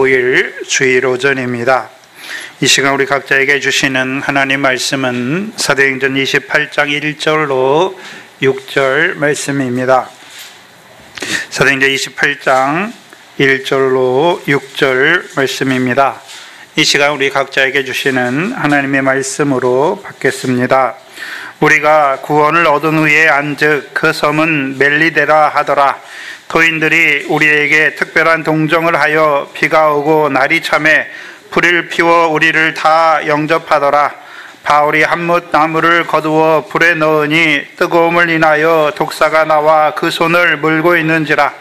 5일 주일 오전입니다. 이 시간 우리 각자에게 주시는 하나님 말씀은 사도행전 28장 1절로 6절 말씀입니다. 사도행전 28장 1절로 6절 말씀입니다. 이 시간 우리 각자에게 주시는 하나님의 말씀으로 받겠습니다. 우리가 구원을 얻은 후에 안즉 그 섬은 멜리데라 하더라. 도인들이 우리에게 특별한 동정을 하여 비가 오고 날이 참에 불을 피워 우리를 다 영접하더라. 바울이 한뭇 나무를 거두어 불에 넣으니 뜨거움을 인하여 독사가 나와 그 손을 물고 있는지라.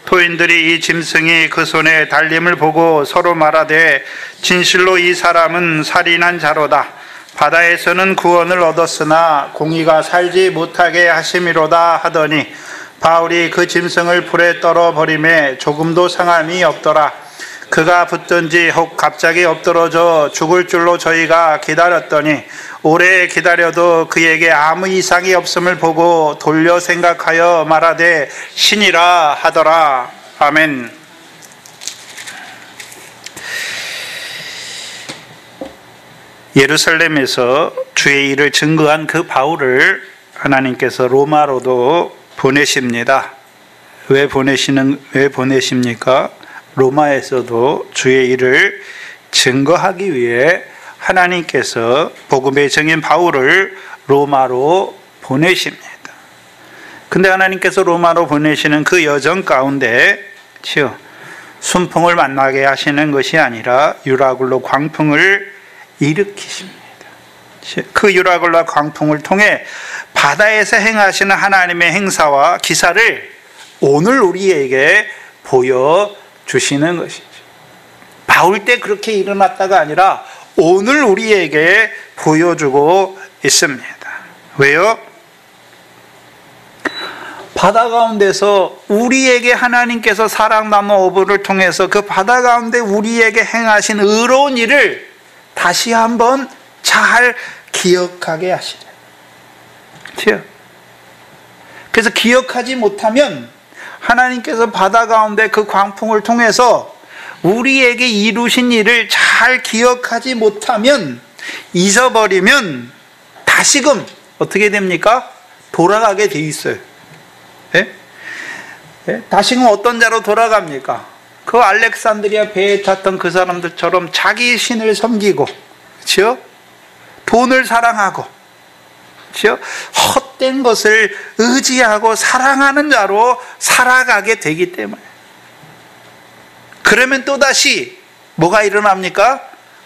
도인들이 이 짐승이 그 손에 달림을 보고 서로 말하되 진실로 이 사람은 살인한 자로다. 바다에서는 구원을 얻었으나 공의가 살지 못하게 하심이로다 하더니 바울이 그 짐승을 불에 떨어버리매 조금도 상함이 없더라. 그가 붙든지 혹 갑자기 엎드러져 죽을 줄로 저희가 기다렸더니 오래 기다려도 그에게 아무 이상이 없음을 보고 돌려 생각하여 말하되 신이라 하더라. 아멘. 예루살렘에서 주의 일을 증거한 그 바울을 하나님께서 로마로도 보내십니다. 왜 보내십니까? 로마에서도 주의 일을 증거하기 위해 하나님께서 복음의 증인 바울을 로마로 보내십니다. 근데 하나님께서 로마로 보내시는 그 여정 가운데 순풍을 만나게 하시는 것이 아니라 유라굴로 광풍을 일으키십니다. 그 유라굴로 광풍을 통해 바다에서 행하시는 하나님의 행사와 기사를 오늘 우리에게 보여주시는 것이죠. 바울 때 그렇게 일어났다가 아니라 오늘 우리에게 보여주고 있습니다. 왜요? 바다 가운데서 우리에게 하나님께서 사랑나무 어부를 통해서 그 바다 가운데 우리에게 행하신 의로운 일을 다시 한번 잘 기억하게 하시려. 그래서 기억하지 못하면 하나님께서 바다 가운데 그 광풍을 통해서 우리에게 이루신 일을 잘 기억하지 못하면 잊어버리면 다시금 어떻게 됩니까? 돌아가게 돼 있어요. 다시금 어떤 자로 돌아갑니까? 그 알렉산드리아 배에 탔던 그 사람들처럼 자기 신을 섬기고, 그렇죠? 돈을 사랑하고, 그렇죠? 헛된 것을 의지하고 사랑하는 자로 살아가게 되기 때문에. 그러면 또다시 뭐가 일어납니까?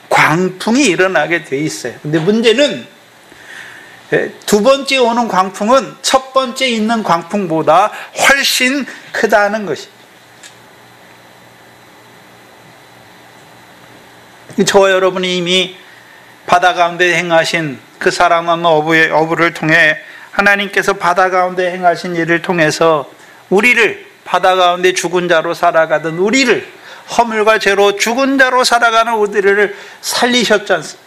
광풍이 일어나게 돼 있어요. 근데 문제는 두 번째 오는 광풍은 첫 번째 있는 광풍보다 훨씬 크다는 것입니다. 저와 여러분이 이미 바다 가운데 행하신 그 사랑나무 어부를 통해 하나님께서 바다 가운데 행하신 일을 통해서 우리를 바다 가운데 죽은 자로 살아가던 우리를 허물과 죄로 죽은 자로 살아가는 우리를 살리셨지 않습니까?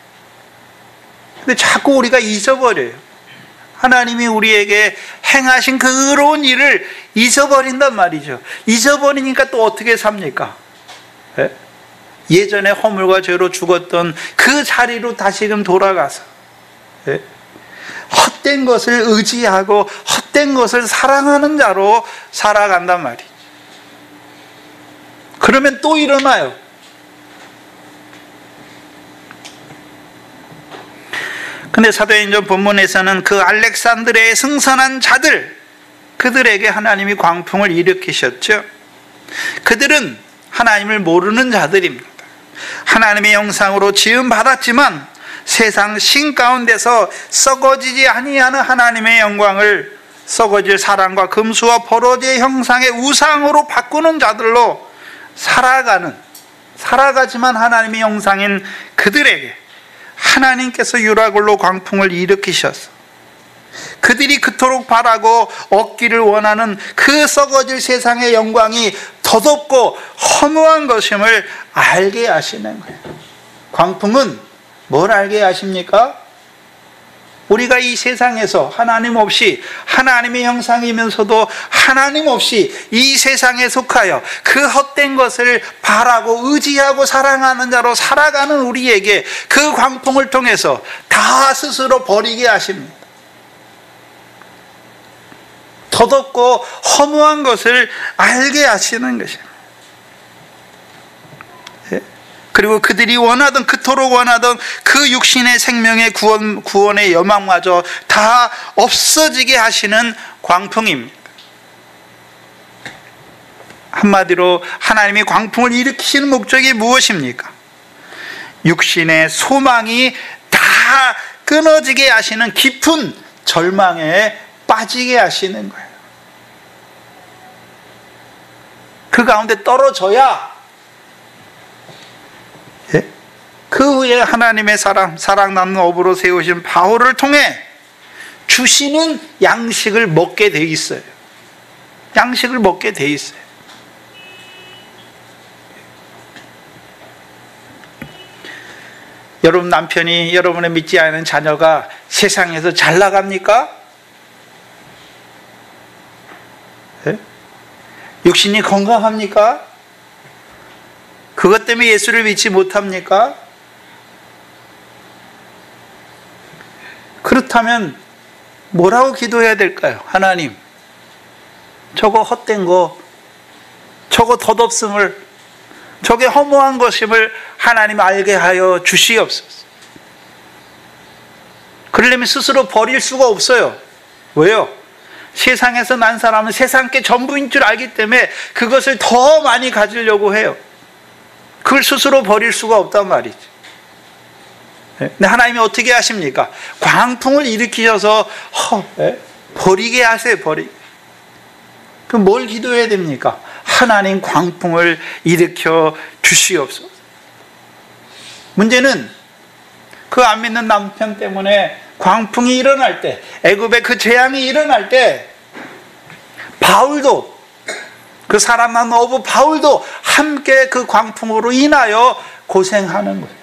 근데 자꾸 우리가 잊어버려요. 하나님이 우리에게 행하신 그 의로운 일을 잊어버린단 말이죠. 잊어버리니까 또 어떻게 삽니까? 예전에 허물과 죄로 죽었던 그 자리로 다시금 돌아가서 헛된 것을 의지하고 헛된 것을 사랑하는 자로 살아간단 말이죠. 그러면 또 일어나요. 근데 사도행전 본문에서는 그 알렉산드리아의 승선한 자들, 그들에게 하나님이 광풍을 일으키셨죠. 그들은 하나님을 모르는 자들입니다. 하나님의 형상으로 지음 받았지만 세상 신 가운데서 썩어지지 아니하는 하나님의 영광을 썩어질 사랑과 금수와 버러지의 형상의 우상으로 바꾸는 자들로 살아가지만 하나님의 형상인 그들에게 하나님께서 유라굴로 광풍을 일으키셔서 그들이 그토록 바라고 얻기를 원하는 그 썩어질 세상의 영광이 더덥고 허무한 것임을 알게 하시는 거예요. 광풍은 뭘 알게 하십니까? 우리가 이 세상에서 하나님 없이, 하나님의 형상이면서도 하나님 없이 이 세상에 속하여 그 헛된 것을 바라고 의지하고 사랑하는 자로 살아가는 우리에게 그 광풍을 통해서 다 스스로 버리게 하십니다. 더덥고 허무한 것을 알게 하시는 것입니다. 그리고 그들이 원하던, 그토록 원하던 그 육신의 생명의 구원의 여망마저 다 없어지게 하시는 광풍입니다. 한마디로 하나님이 광풍을 일으키시는 목적이 무엇입니까? 육신의 소망이 다 끊어지게 하시는 깊은 절망에 빠지게 하시는 거예요. 그 가운데 떨어져야 그 후에 하나님의 사랑 나는 업으로 세우신 바울을 통해 주시는 양식을 먹게 돼 있어요. 양식을 먹게 돼 있어요. 여러분 남편이, 여러분의 믿지 않는 자녀가 세상에서 잘 나갑니까? 네? 육신이 건강합니까? 그것 때문에 예수를 믿지 못합니까? 그렇다면 뭐라고 기도해야 될까요? 하나님, 저거 헛된 거, 저거 덧없음을, 저게 허무한 것임을 하나님 알게 하여 주시옵소서. 그러려면 스스로 버릴 수가 없어요. 왜요? 세상에서 난 사람은 세상께 전부인 줄 알기 때문에 그것을 더 많이 가지려고 해요. 그걸 스스로 버릴 수가 없단 말이죠. 근데 하나님이 어떻게 하십니까? 광풍을 일으키셔서 버리게 하세요. 버리게. 그럼 뭘 기도해야 됩니까? 하나님 광풍을 일으켜 주시옵소서. 문제는 그 안 믿는 남편 때문에 광풍이 일어날 때, 애굽의 그 재앙이 일어날 때 바울도, 그 사람 난 어부 바울도 함께 그 광풍으로 인하여 고생하는 거예요.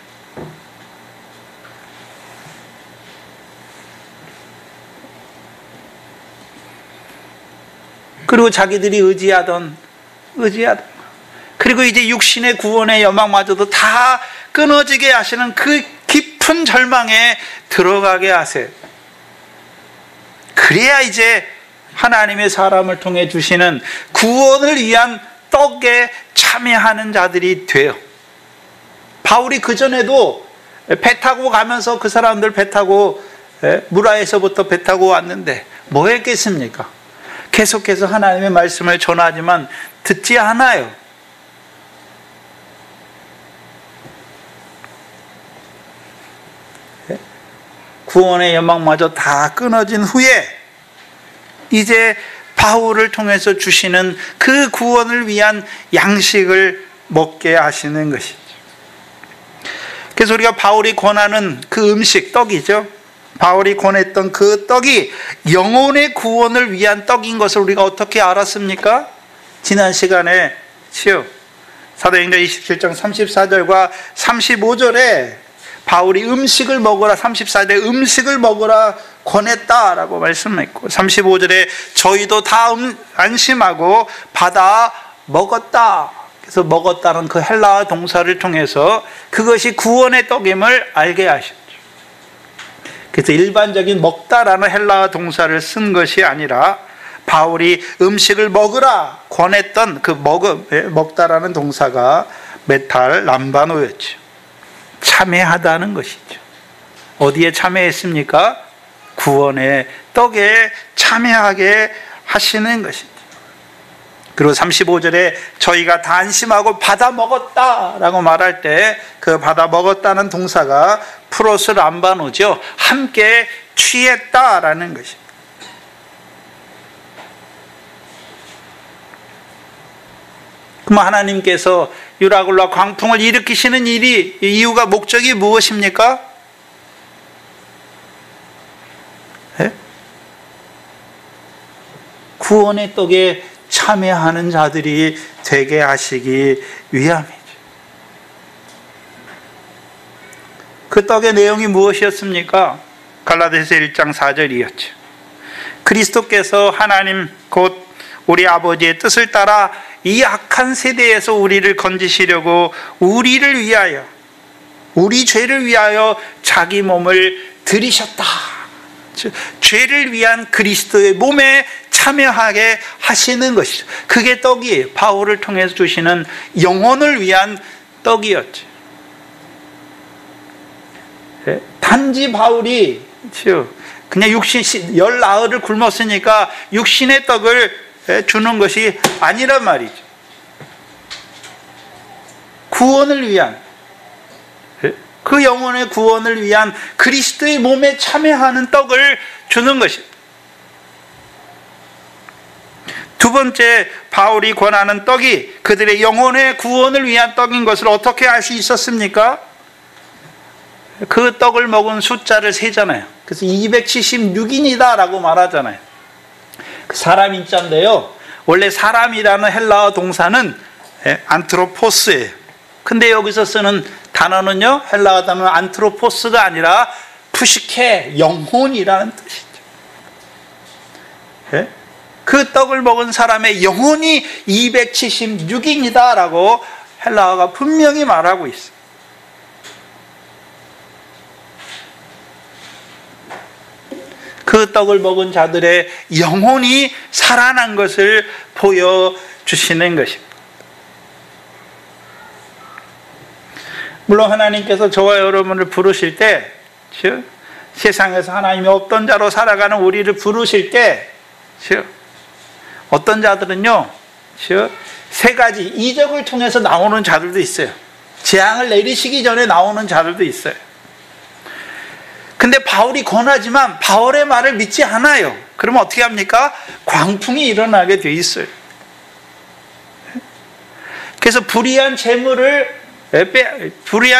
그리고 자기들이 의지하던 그리고 이제 육신의 구원의 여망마저도 다 끊어지게 하시는 그 깊은 절망에 들어가게 하세요. 그래야 이제 하나님의 사람을 통해 주시는 구원을 위한 떡에 참여하는 자들이 돼요. 바울이 그전에도 배 타고 가면서 그 사람들 배 타고 무라에서부터 배 타고 왔는데 뭐 했겠습니까? 계속해서 하나님의 말씀을 전하지만 듣지 않아요. 구원의 여망마저 다 끊어진 후에 이제 바울을 통해서 주시는 그 구원을 위한 양식을 먹게 하시는 것이죠. 그래서 우리가 바울이 권하는 그 음식, 떡이죠. 바울이 권했던 그 떡이 영혼의 구원을 위한 떡인 것을 우리가 어떻게 알았습니까? 지난 시간에 사도행전 27장 34절과 35절에 바울이 음식을 먹으라, 34절에 음식을 먹으라 권했다라고 말씀했고, 35절에 저희도 다 안심하고 받아 먹었다. 그래서 먹었다는 그 헬라어 동사를 통해서 그것이 구원의 떡임을 알게 하셨죠. 그래서 일반적인 먹다라는 헬라어 동사를 쓴 것이 아니라 바울이 음식을 먹으라 권했던 그 먹다라는 동사가 메탈 람바노였죠. 참여하다는 것이죠. 어디에 참여했습니까? 구원의 떡에 참여하게 하시는 것이죠. 그리고 35절에 저희가 다 안심하고 받아 먹었다라고 말할 때 그 받아 먹었다는 동사가 프로스 람바노죠. 함께 취했다라는 것입니다. 그럼 하나님께서 유라굴라 광풍을 일으키시는 이유가 목적이 무엇입니까? 네? 구원의 떡에 참여하는 자들이 되게 하시기 위함이죠. 그 떡의 내용이 무엇이었습니까? 갈라디아서 1장 4절이었죠. 그리스도께서 하나님 곧 우리 아버지의 뜻을 따라 이 악한 세대에서 우리를 건지시려고 우리를 위하여, 우리 죄를 위하여 자기 몸을 들이셨다. 죄를 위한 그리스도의 몸에 참여하게 하시는 것이죠. 그게 떡이에요. 바울을 통해서 주시는 영혼을 위한 떡이었죠. 단지 바울이 그냥 열 나흘을 굶었으니까 육신의 떡을 주는 것이 아니란 말이죠. 구원을 위한, 그 영혼의 구원을 위한 그리스도의 몸에 참여하는 떡을 주는 것입니다. 두 번째, 바울이 권하는 떡이 그들의 영혼의 구원을 위한 떡인 것을 어떻게 알 수 있었습니까? 그 떡을 먹은 숫자를 세잖아요. 그래서 276인이다 라고 말하잖아요. 사람 인자인데요, 원래 사람이라는 헬라어 동사는 안트로포스예요. 근데 여기서 쓰는 단어는요, 헬라어 단어는 안트로포스가 아니라 푸시케, 영혼이라는 뜻이죠. 그 떡을 먹은 사람의 영혼이 276인이다 라고 헬라어가 분명히 말하고 있어요. 그 떡을 먹은 자들의 영혼이 살아난 것을 보여주시는 것입니다. 물론 하나님께서 저와 여러분을 부르실 때, 세상에서 하나님이 어떤 자로 살아가는 우리를 부르실 때, 어떤 자들은요, 세 가지 이적을 통해서 나오는 자들도 있어요. 재앙을 내리시기 전에 나오는 자들도 있어요. 근데 바울이 권하지만 바울의 말을 믿지 않아요. 그러면 어떻게 합니까? 광풍이 일어나게 돼 있어요. 그래서 불의한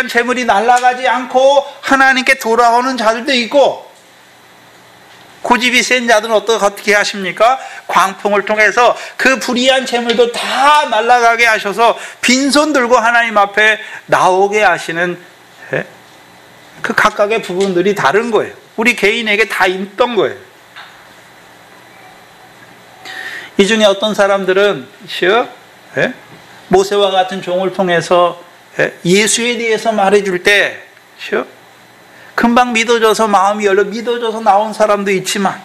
재물이 날아가지 않고 하나님께 돌아오는 자들도 있고, 고집이 센 자들은 어떻게 하십니까? 광풍을 통해서 그 불의한 재물도 다 날아가게 하셔서 빈손 들고 하나님 앞에 나오게 하시는 그 각각의 부분들이 다른 거예요. 우리 개인에게 다 있던 거예요. 이 중에 어떤 사람들은 모세와 같은 종을 통해서 예수에 대해서 말해줄 때 금방 믿어져서 마음이 열려 믿어져서 나온 사람도 있지만,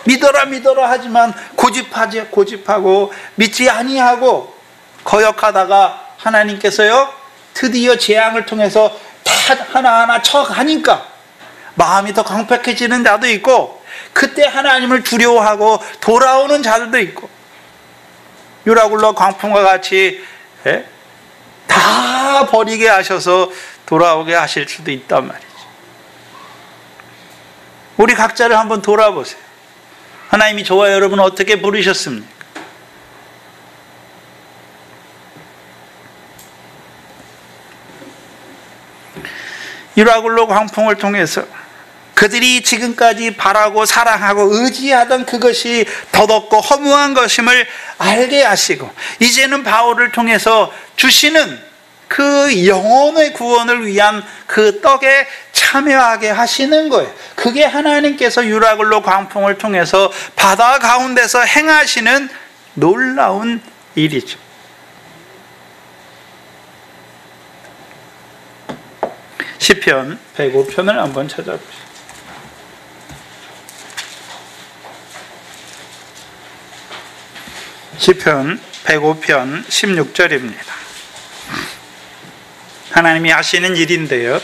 믿어라 하지만 고집하고 믿지 아니하고 거역하다가 하나님께서요 드디어 재앙을 통해서 다 하나하나 쳐가니까 마음이 더 강팍해지는 자도 있고, 그때 하나님을 두려워하고 돌아오는 자들도 있고, 유라굴로 광풍과 같이 다 버리게 하셔서 돌아오게 하실 수도 있단 말이죠. 우리 각자를 한번 돌아보세요. 하나님이 저와 여러분을 어떻게 부르셨습니까? 유라굴로 광풍을 통해서 그들이 지금까지 바라고 사랑하고 의지하던 그것이 더덥고 허무한 것임을 알게 하시고, 이제는 바울을 통해서 주시는 그 영혼의 구원을 위한 그 떡에 참여하게 하시는 거예요. 그게 하나님께서 유라굴로 광풍을 통해서 바다 가운데서 행하시는 놀라운 일이죠. 시편 105편을 한번 찾아보시죠. 시편 105편 16절입니다. 하나님이 하시는 일인데요,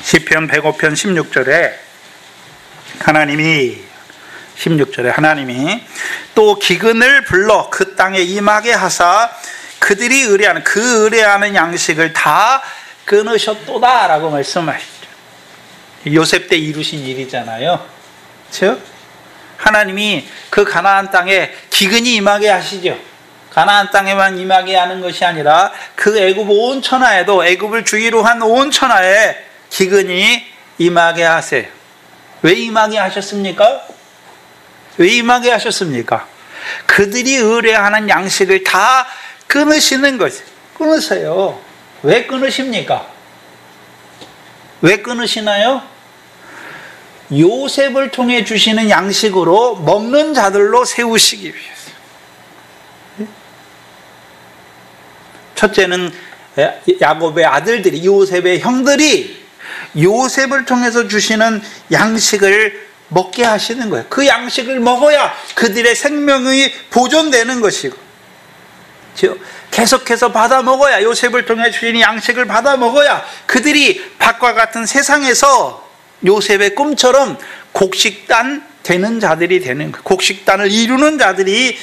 시편 105편 16절에 하나님이 또 기근을 불러 그 땅에 임하게 하사 그들이 의뢰하는 양식을 다 끊으셨도다 라고 말씀하시죠. 요셉 때 이루신 일이잖아요. 그렇죠? 하나님이 그 가나안 땅에 기근이 임하게 하시죠. 가나안 땅에만 임하게 하는 것이 아니라 그 애굽 온 천하에도, 애굽을 주위로 한 온 천하에 기근이 임하게 하세요. 왜 임하게 하셨습니까? 그들이 의뢰하는 양식을 다 끊으시는 거지. 끊으세요. 왜 끊으십니까? 왜 끊으시나요? 요셉을 통해 주시는 양식으로 먹는 자들로 세우시기 위해서. 첫째는 야곱의 아들들이, 요셉의 형들이 요셉을 통해서 주시는 양식을 먹게 하시는 거예요. 그 양식을 먹어야 그들의 생명이 보존되는 것이고, 계속해서 받아 먹어야, 요셉을 통해 주시는 양식을 받아 먹어야 그들이 밖과 같은 세상에서 요셉의 꿈처럼 곡식단 되는 자들이 되는 거예요. 곡식단을 이루는 자들이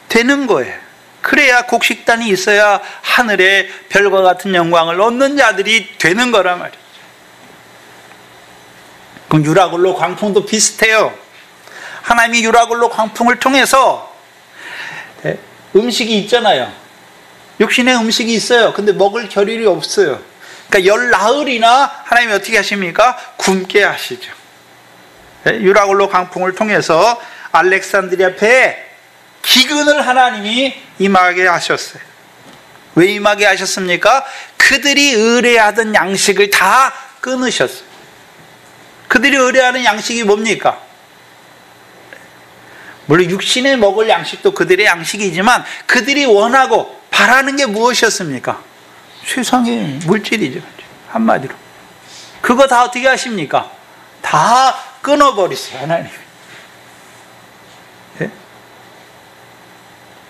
되는 거예요. 그래야 곡식단이 있어야 하늘의 별과 같은 영광을 얻는 자들이 되는 거란 말이에요. 그럼 유라굴로 광풍도 비슷해요. 하나님이 유라굴로 광풍을 통해서 음식이 있잖아요. 육신의 음식이 있어요. 근데 먹을 겨를이 없어요. 그러니까 열 나흘이나 하나님이 어떻게 하십니까? 굶게 하시죠. 유라굴로 광풍을 통해서 알렉산드리아 배에 기근을 하나님이 임하게 하셨어요. 왜 임하게 하셨습니까? 그들이 의뢰하던 양식을 다 끊으셨어요. 그들이 의뢰하는 양식이 뭡니까? 물론 육신에 먹을 양식도 그들의 양식이지만 그들이 원하고 바라는 게 무엇이었습니까? 세상의 물질이죠. 한마디로. 그거 다 어떻게 하십니까? 다 끊어버리세요, 하나님. 네?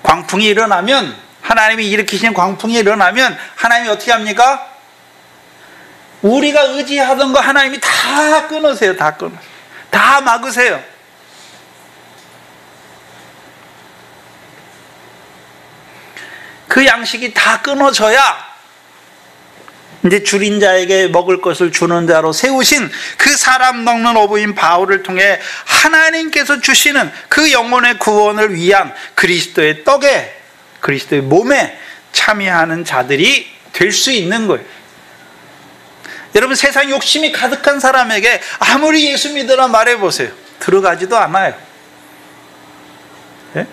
광풍이 일어나면, 하나님이 일으키신 광풍이 일어나면 하나님이 어떻게 합니까? 우리가 의지하던 거 하나님이 다 끊으세요. 다 끊으세요. 다 막으세요. 그 양식이 다 끊어져야 이제 줄인 자에게 먹을 것을 주는 자로 세우신 그 사람 먹는 어부인 바울을 통해 하나님께서 주시는 그 영혼의 구원을 위한 그리스도의 떡에, 그리스도의 몸에 참여하는 자들이 될 수 있는 거예요. 여러분, 세상 욕심이 가득한 사람에게 아무리 예수 믿으라 말해보세요. 들어가지도 않아요. 예?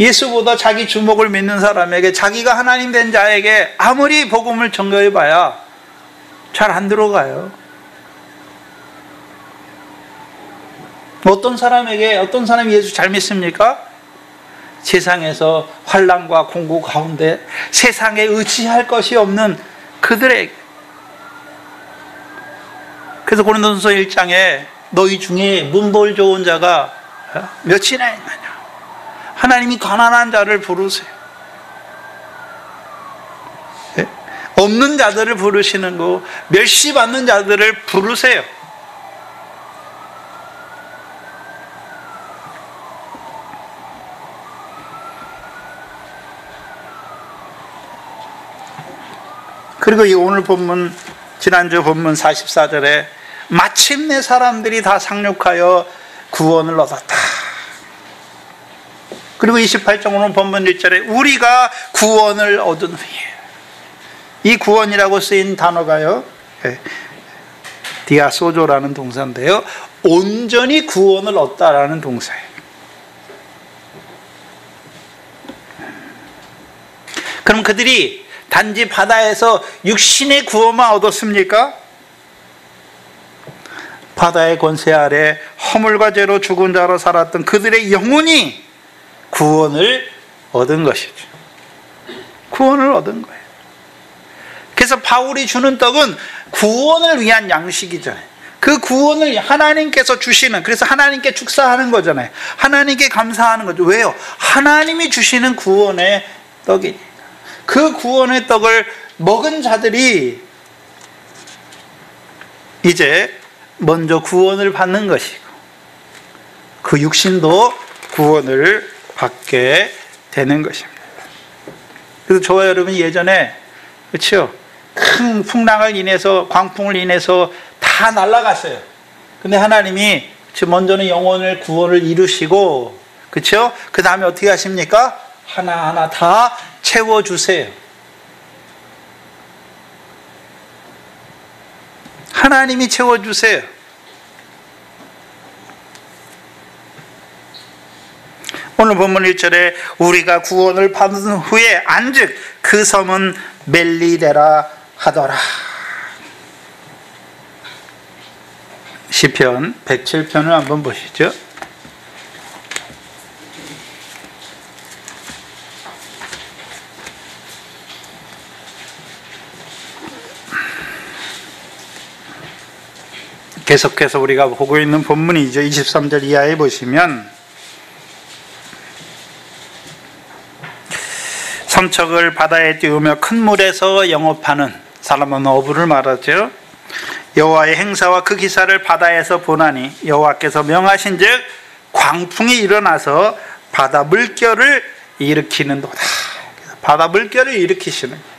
예수보다 자기 주목을 믿는 사람에게, 자기가 하나님 된 자에게 아무리 복음을 전거해봐야 잘 안 들어가요. 어떤 사람이 예수 잘 믿습니까? 세상에서 환난과 공고 가운데 세상에 의지할 것이 없는 그들에게. 그래서 고린도전서 1장에 너희 중에 문벌 좋은 자가 몇이나 있느냐. 하나님이 가난한 자를 부르세요. 네? 없는 자들을 부르시는 거, 멸시받는 자들을 부르세요. 그리고 이 오늘 본문, 지난주 본문 44절에 마침내 사람들이 다 상륙하여 구원을 얻었다. 그리고 28장 오늘 본문 1절에 우리가 구원을 얻은 후에, 이 구원이라고 쓰인 단어가요, 디아소조라는 동사인데요, 온전히 구원을 얻다라는 동사예요. 그럼 그들이 단지 바다에서 육신의 구원만 얻었습니까? 바다의 권세 아래 허물과 죄로 죽은 자로 살았던 그들의 영혼이 구원을 얻은 것이죠. 구원을 얻은 거예요. 그래서 바울이 주는 떡은 구원을 위한 양식이잖아요. 그 구원을 하나님께서 주시는, 그래서 하나님께 축사하는 거잖아요. 하나님께 감사하는 거죠. 왜요? 하나님이 주시는 구원의 떡이니까. 그 구원의 떡을 먹은 자들이 이제 먼저 구원을 받는 것이고, 그 육신도 구원을 받게 되는 것입니다. 그래서 저와 여러분이 예전에, 그렇죠? 큰 풍랑을 인해서, 광풍을 인해서 다 날아갔어요. 근데 하나님이 먼저는 영혼을 구원을 이루시고, 그렇죠? 그 다음에 어떻게 하십니까? 하나하나 다 채워주세요. 하나님이 채워주세요. 오늘 본문 1절에 우리가 구원을 받은 후에 안즉 그 섬은 멜리데라 하더라. 시편 107편을 한번 보시죠. 계속해서 우리가 보고 있는 본문이죠. 23절 이하에 보시면 삼척을 바다에 띄우며 큰 물에서 영업하는 사람은 어부를 말하죠. 여호와의 행사와 그 기사를 바다에서 보나니 여호와께서 명하신즉 광풍이 일어나서 바다 물결을 일으키는도다. 바다 물결을 일으키시는 거예요.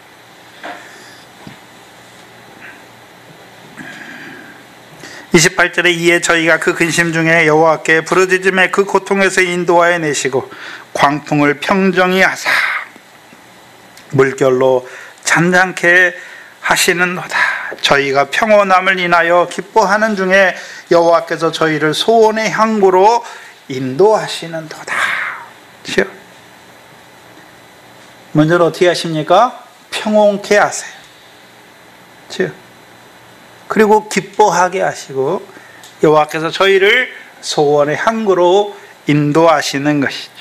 28절에 이에 저희가 그 근심 중에 여호와께 부르짖음에 그 고통에서 인도하여 내시고 광풍을 평정히 하사 물결로 잠잠케 하시는도다. 저희가 평온함을 인하여 기뻐하는 중에 여호와께서 저희를 소원의 항구로 인도하시는도다. 먼저 어떻게 하십니까? 평온케 하세요. 그리고 기뻐하게 하시고 여호와께서 저희를 소원의 항구로 인도하시는 것이죠.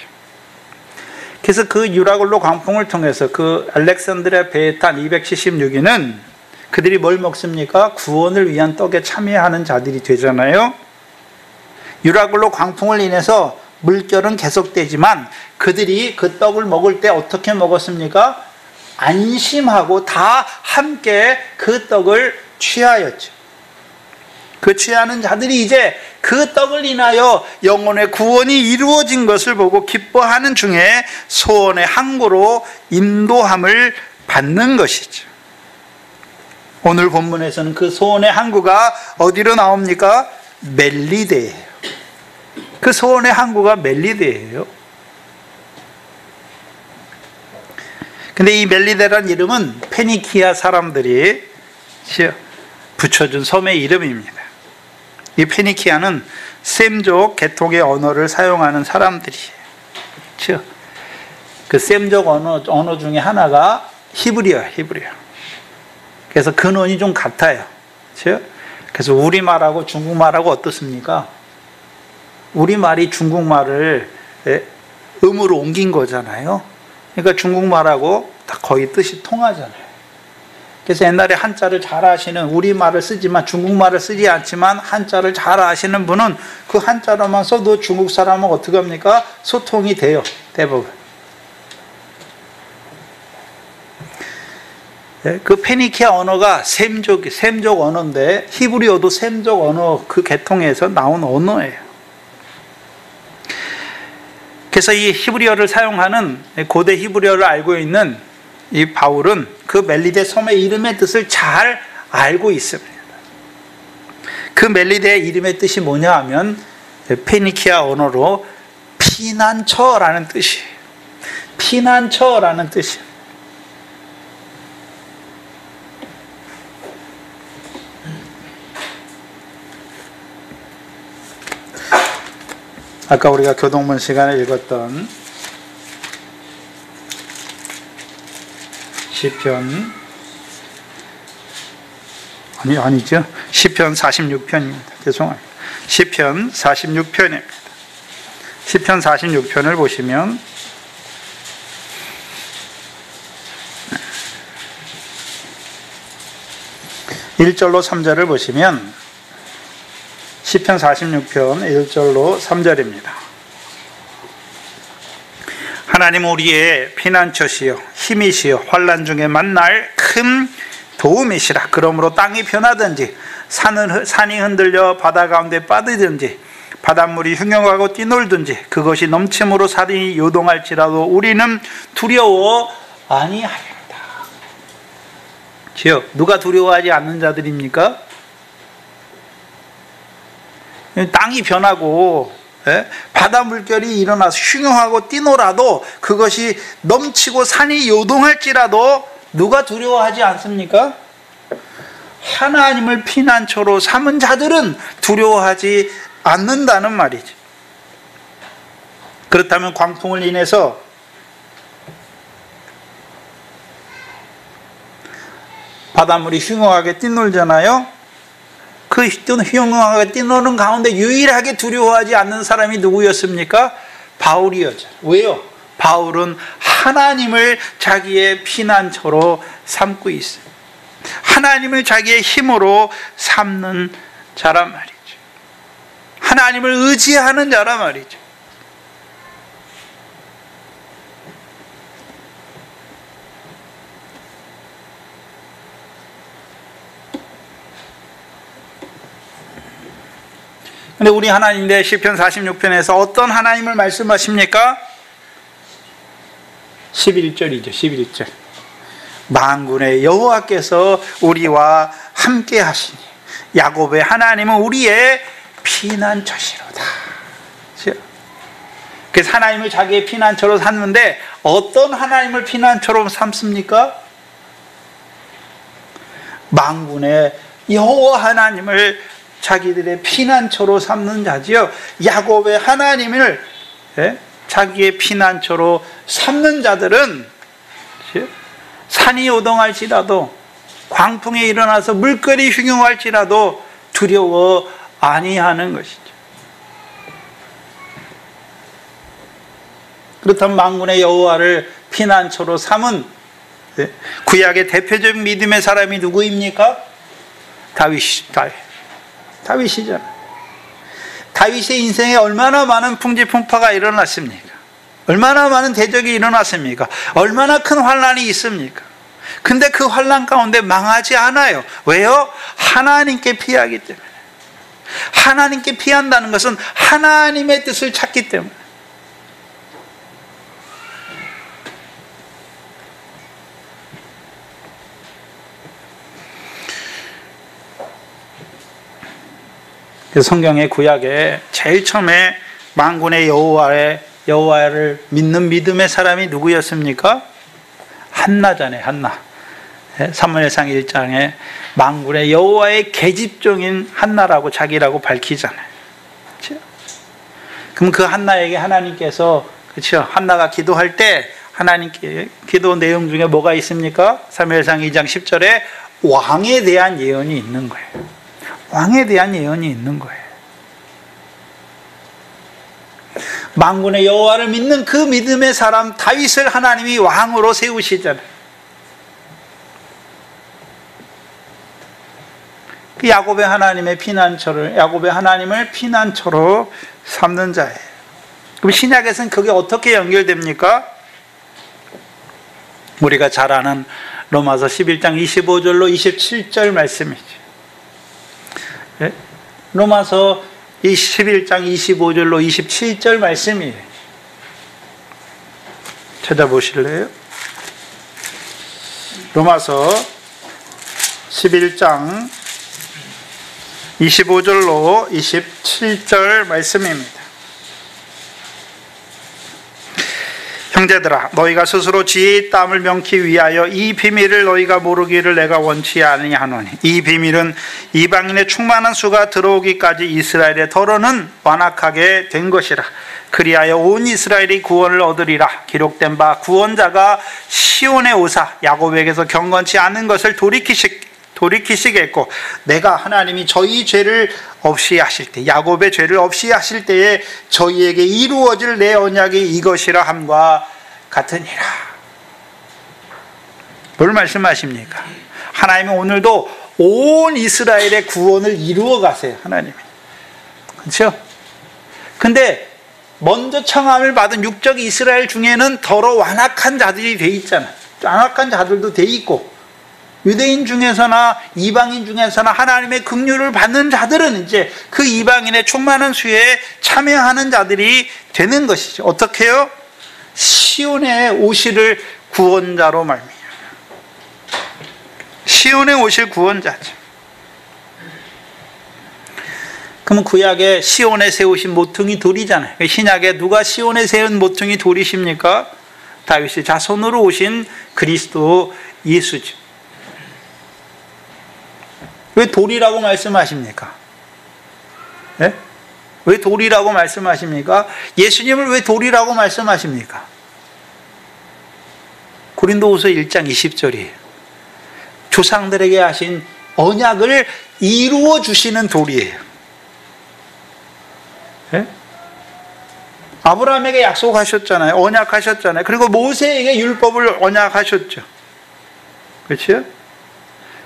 그래서 그 유라굴로 광풍을 통해서 그 알렉산드리아 배에 탄 276인은 그들이 뭘 먹습니까? 구원을 위한 떡에 참여하는 자들이 되잖아요. 유라굴로 광풍을 인해서 물결은 계속되지만 그들이 그 떡을 먹을 때 어떻게 먹었습니까? 안심하고 다 함께 그 떡을 취하였죠. 그 취하는 자들이 이제 그 떡을 인하여 영혼의 구원이 이루어진 것을 보고 기뻐하는 중에 소원의 항구로 인도함을 받는 것이죠. 오늘 본문에서는 그 소원의 항구가 어디로 나옵니까? 멜리데예요. 그 소원의 항구가 멜리데예요. 근데 이 멜리데라는 이름은 페니키아 사람들이 붙여준 섬의 이름입니다. 이 페니키아는 셈족 계통의 언어를 사용하는 사람들이에요. 그 셈족 언어 중에 하나가 히브리어예요. 히브리어. 그래서 근원이 좀 같아요. 그래서 우리말하고 중국말하고 어떻습니까? 우리말이 중국말을 음으로 옮긴 거잖아요. 그러니까 중국말하고 다 거의 뜻이 통하잖아요. 그래서 옛날에 한자를 잘 아시는, 우리말을 쓰지만 중국말을 쓰지 않지만 한자를 잘 아시는 분은 그 한자로만 써도 중국 사람은 어떻게 합니까? 소통이 돼요. 대부분. 그 페니키아 언어가 셈족 언어인데 히브리어도 셈족 언어 그 계통에서 나온 언어예요. 그래서 이 히브리어를 사용하는, 고대 히브리어를 알고 있는 이 바울은 그 멜리데 섬의 이름의 뜻을 잘 알고 있습니다. 그 멜리데의 이름의 뜻이 뭐냐 하면 페니키아 언어로 피난처라는 뜻이에요. 피난처라는 뜻이에요. 아까 우리가 교동문 시간에 읽었던 시편, 아니죠. 시편 46편입니다. 죄송합니다. 시편 46편입니다. 시편 46편을 보시면 (1절로) (3절을) 보시면 시편 46편 1절로 3절입니다. 하나님 우리의 피난처시여 힘이시여 환난 중에 만날 큰 도움이시라. 그러므로 땅이 변하든지 산이 흔들려 바다 가운데 빠지든지 바닷물이 흉용하고 뛰놀든지 그것이 넘침으로 산이 요동할지라도 우리는 두려워 아니하리로다. 누가 두려워하지 않는 자들입니까? 땅이 변하고 바다 물결이 일어나서 흉흉하고 뛰놀아도 그것이 넘치고 산이 요동할지라도 누가 두려워하지 않습니까? 하나님을 피난처로 삼은 자들은 두려워하지 않는다는 말이죠. 그렇다면 광풍을 인해서 바닷물이 흉흉하게 뛰놀잖아요. 그 그 흉흉하게 뛰노는 가운데 유일하게 두려워하지 않는 사람이 누구였습니까? 바울이었죠. 왜요? 바울은 하나님을 자기의 피난처로 삼고 있어요. 하나님을 자기의 힘으로 삼는 자란 말이죠. 하나님을 의지하는 자란 말이죠. 근데 우리 하나님의 시편 46편에서 어떤 하나님을 말씀하십니까? 11절이죠. 11절. 만군의 여호와께서 우리와 함께 하시니 야곱의 하나님은 우리의 피난처시로다. 그래서 하나님을 자기의 피난처로 삼는데 어떤 하나님을 피난처로 삼습니까? 만군의 여호와 하나님을 자기들의 피난처로 삼는 자지요. 야곱의 하나님을 자기의 피난처로 삼는 자들은 산이 요동할지라도 광풍이 일어나서 물결이 흉흉할지라도 두려워 아니하는 것이죠. 그렇다면 만군의 여호와를 피난처로 삼은 구약의 대표적인 믿음의 사람이 누구입니까? 다윗이잖아요. 다윗의 인생에 얼마나 많은 풍지풍파가 일어났습니까? 얼마나 많은 대적이 일어났습니까? 얼마나 큰 환난이 있습니까? 근데 그 환난 가운데 망하지 않아요. 왜요? 하나님께 피하기 때문에. 하나님께 피한다는 것은 하나님의 뜻을 찾기 때문에. 성경의 구약에 제일 처음에 만군의 여호와를 믿는 믿음의 사람이 누구였습니까? 한나잖아요. 한나. 사무엘상 1장에 만군의 여호와의 계집종인 한나라고 자기라고 밝히잖아요. 그렇죠? 그럼 그 한나에게 하나님께서, 그렇죠? 한나가 기도할 때 하나님께 기도 내용 중에 뭐가 있습니까? 사무엘상 2장 10절에 왕에 대한 예언이 있는 거예요. 왕에 대한 예언이 있는 거예요. 만군의 여호와를 믿는 그 믿음의 사람 다윗을 하나님이 왕으로 세우시잖아요. 그 야곱의 하나님의 피난처를, 야곱의 하나님을 피난처로 삼는 자예요. 그럼 신약에서는 그게 어떻게 연결됩니까? 우리가 잘 아는 로마서 11장 25절로 27절 말씀이죠. 로마서 11장 25절로 27절 말씀이에요. 찾아보실래요? 로마서 11장 25절로 27절 말씀입니다. 형제들아, 너희가 스스로 지혜의 땀을 명기 위하여 이 비밀을 너희가 모르기를 내가 원치 아니하노니, 이 비밀은 이방인의 충만한 수가 들어오기까지 이스라엘의 더러는 완악하게 된 것이라. 그리하여 온 이스라엘이 구원을 얻으리라. 기록된 바 구원자가 시온에 오사 야곱에게서 경건치 않은 것을 돌이키시겠고, 내가 하나님이 저희 죄를 없이 하실 때, 야곱의 죄를 없이 하실 때에 저희에게 이루어질 내 언약이 이것이라 함과 같으니라. 뭘 말씀하십니까? 하나님은 오늘도 온 이스라엘의 구원을 이루어 가세요. 하나님이. 그렇죠? 근데 먼저 청함을 받은 육적 이스라엘 중에는 더러 완악한 자들이 돼 있잖아요. 완악한 자들도 돼 있고, 유대인 중에서나 이방인 중에서나 하나님의 긍휼을 받는 자들은 이제 그 이방인의 충만한 수에 참여하는 자들이 되는 것이죠. 어떻게요? 시온에 오실 구원자로 말미암아. 시온에 오실 구원자죠. 그러면 구약에 시온에 세우신 모퉁이 돌이잖아요. 신약에 누가 시온에 세운 모퉁이 돌이십니까? 다윗의 자손으로 오신 그리스도 예수죠. 왜 돌이라고 말씀하십니까? 네? 왜 돌이라고 말씀하십니까? 예수님을 왜 돌이라고 말씀하십니까? 고린도후서 1장 20절이에요. 조상들에게 하신 언약을 이루어 주시는 도리예요. 네? 아브라함에게 약속하셨잖아요. 언약하셨잖아요. 그리고 모세에게 율법을 언약하셨죠. 그렇죠?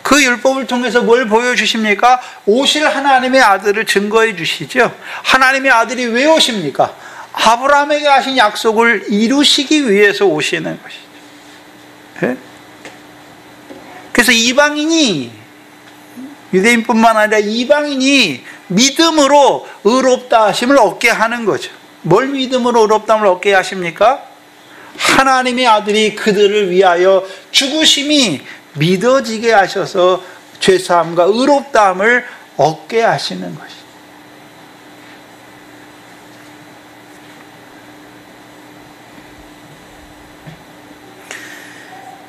그 율법을 통해서 뭘 보여주십니까? 오실 하나님의 아들을 증거해 주시죠. 하나님의 아들이 왜 오십니까? 아브라함에게 하신 약속을 이루시기 위해서 오시는 것이죠. 네? 그래서 이방인이, 유대인뿐만 아니라 이방인이 믿음으로 의롭다 하심을 얻게 하는 거죠. 뭘 믿음으로 의롭다함을 얻게 하십니까? 하나님의 아들이 그들을 위하여 죽으심이 믿어지게 하셔서 죄사함과 의롭다함을 얻게 하시는 것이죠.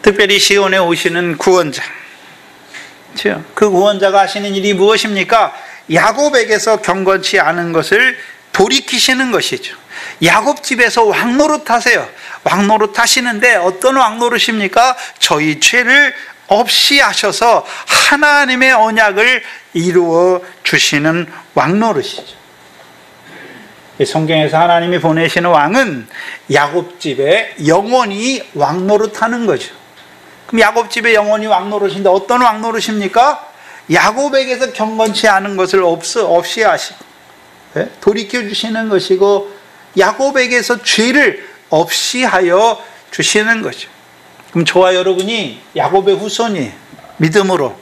특별히 시온에 오시는 구원자, 그 구원자가 하시는 일이 무엇입니까? 야곱에게서 경건치 않은 것을 돌이키시는 것이죠. 야곱 집에서 왕노릇 하세요. 왕노릇 하시는데 어떤 왕노릇입니까? 저희 죄를 없이 하셔서 하나님의 언약을 이루어 주시는 왕노릇이죠. 성경에서 하나님이 보내시는 왕은 야곱 집에 영원히 왕노릇하는 거죠. 그럼 야곱 집에 영원히 왕노릇인데 어떤 왕노릇입니까? 야곱에게서 경건치 않은 것을 없이 하시고 돌이켜 주시는 것이고, 야곱에게서 죄를 없이 하여 주시는 거죠. 그럼 저와 여러분이 야곱의 후손이 믿음으로,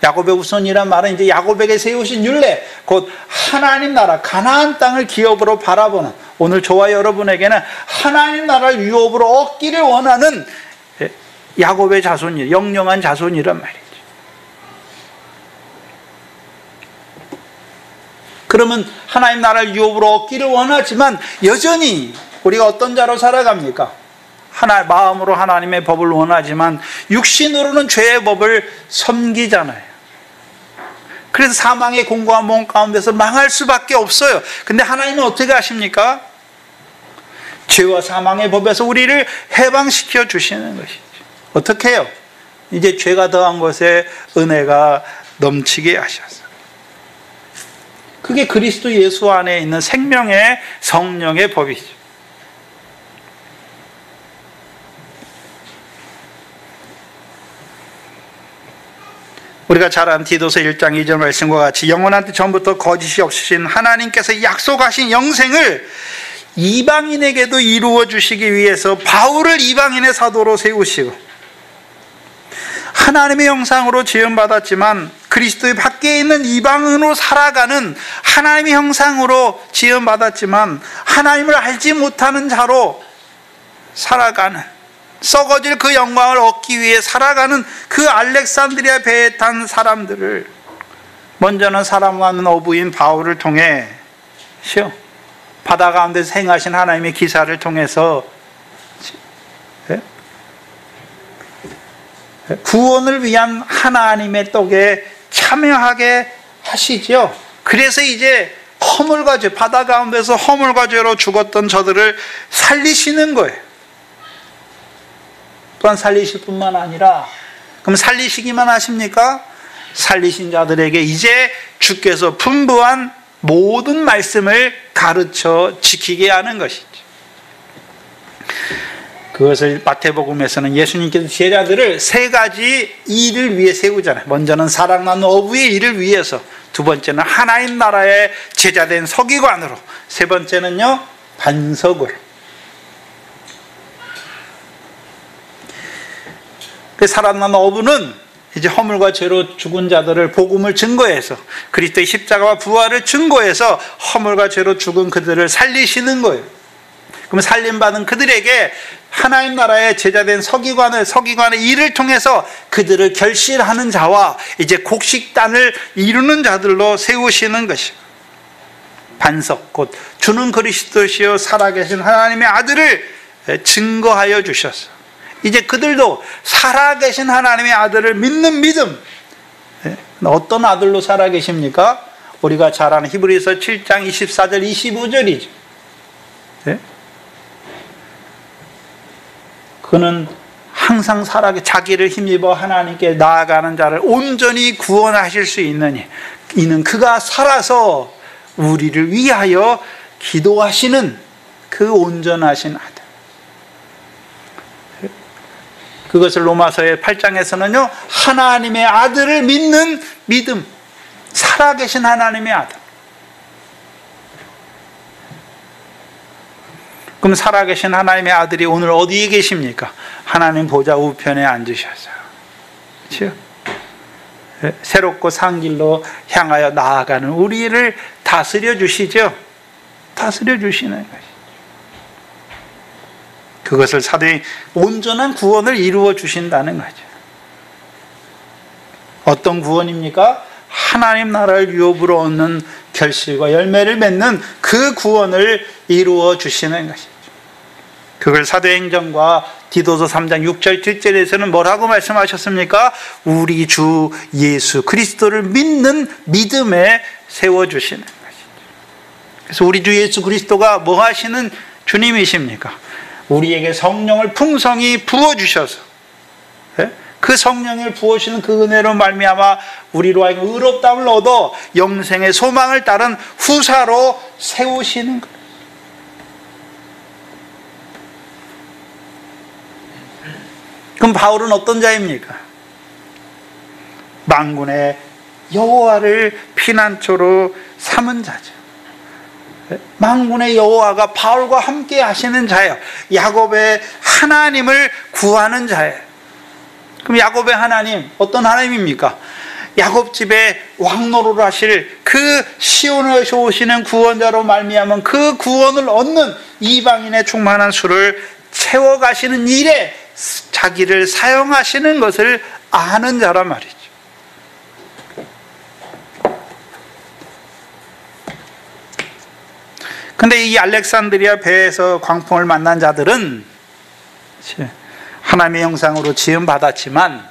야곱의 후손이란 말은 이제 야곱에게 세우신 율례, 곧 하나님 나라 가나안 땅을 기업으로 바라보는, 오늘 저와 여러분에게는 하나님 나라를 유업으로 얻기를 원하는 야곱의 자손이, 영영한 자손이란 말이죠. 그러면 하나님 나라를 유업으로 얻기를 원하지만 여전히 우리가 어떤 자로 살아갑니까? 마음으로 하나님의 법을 원하지만 육신으로는 죄의 법을 섬기잖아요. 그래서 사망의 공고한 몸 가운데서 망할 수밖에 없어요. 근데 하나님은 어떻게 하십니까? 죄와 사망의 법에서 우리를 해방시켜 주시는 것이죠. 어떻게 해요? 이제 죄가 더한 것에 은혜가 넘치게 하셔서. 그게 그리스도 예수 안에 있는 생명의 성령의 법이죠. 우리가 잘 아는 디도서 1장 2절 말씀과 같이 영원한 때 전부터 거짓이 없으신 하나님께서 약속하신 영생을 이방인에게도 이루어 주시기 위해서 바울을 이방인의 사도로 세우시고, 하나님의 형상으로 지음받았지만 그리스도의 밖에 있는 이방인으로 살아가는, 하나님의 형상으로 지음받았지만 하나님을 알지 못하는 자로 살아가는, 썩어질 그 영광을 얻기 위해 살아가는 그 알렉산드리아 배에 탄 사람들을, 먼저는 사랑하는 어부인 바울을 통해 바다 가운데서 행하신 하나님의 기사를 통해서 구원을 위한 하나님의 떡에 참여하게 하시죠. 그래서 이제 허물과 죄, 바다 가운데서 허물과 죄로 죽었던 저들을 살리시는 거예요. 또한 살리실 뿐만 아니라, 그럼 살리시기만 하십니까? 살리신 자들에게 이제 주께서 분부한 모든 말씀을 가르쳐 지키게 하는 것이죠. 그것을 마태복음에서는 예수님께서 제자들을 세 가지 일을 위해 세우잖아요. 먼저는 사랑하는 어부의 일을 위해서, 두 번째는 하나님 나라의 제자된 서기관으로, 세 번째는요 반석으로. 그 사랑하는 어부는 이제 허물과 죄로 죽은 자들을 복음을 증거해서, 그리스도의 십자가와 부활을 증거해서 허물과 죄로 죽은 그들을 살리시는 거예요. 그럼 살림받은 그들에게 하나님 나라의 제자된 서기관의 일을 통해서 그들을 결실하는 자와 이제 곡식단을 이루는 자들로 세우시는 것이고, 반석, 곧 주는 그리스도시요 살아계신 하나님의 아들을 증거하여 주셔서 이제 그들도 살아계신 하나님의 아들을 믿는 믿음. 어떤 아들로 살아계십니까? 우리가 잘 아는 히브리서 7장 24절 25절이죠. 그는 항상 살아게 자기를 힘입어 하나님께 나아가는 자를 온전히 구원하실 수 있느니 이는 그가 살아서 우리를 위하여 기도하시는 그 온전하신 아들. 그것을 로마서의 8장에서는요, 하나님의 아들을 믿는 믿음, 살아계신 하나님의 아들. 그럼 살아계신 하나님의 아들이 오늘 어디에 계십니까? 하나님 보좌 우편에 앉으셔서, 그렇죠? 새롭고 산 길로 향하여 나아가는 우리를 다스려 주시죠. 다스려 주시는 것이죠. 그것을 사도의 온전한 구원을 이루어 주신다는 거죠. 어떤 구원입니까? 하나님 나라를 유업으로 얻는 결실과 열매를 맺는 그 구원을 이루어 주시는 것이죠. 그걸 사도행전과 디도서 3장 6절 7절에서는 뭐라고 말씀하셨습니까? 우리 주 예수 그리스도를 믿는 믿음에 세워주시는 것이죠. 그래서 우리 주 예수 그리스도가 뭐 하시는 주님이십니까? 우리에게 성령을 풍성히 부어주셔서 그 성령을 부어주시는 그 은혜로 말미암아 우리로 하여금 의롭다함을 얻어 영생의 소망을 따른 후사로 세우시는 것. 그럼 바울은 어떤 자입니까? 만군의 여호와를 피난처로 삼은 자죠. 만군의 여호와가 바울과 함께 하시는 자예요. 야곱의 하나님을 구하는 자예요. 그럼 야곱의 하나님 어떤 하나님입니까? 야곱 집에 왕노릇을 하실 그 시온에서 오시는 구원자로 말미암은 그 구원을 얻는 이방인의 충만한 수를 채워가시는 일에 자기를 사용하시는 것을 아는 자란 말이죠. 근데 이 알렉산드리아 배에서 광풍을 만난 자들은 하나님의 형상으로 지음 받았지만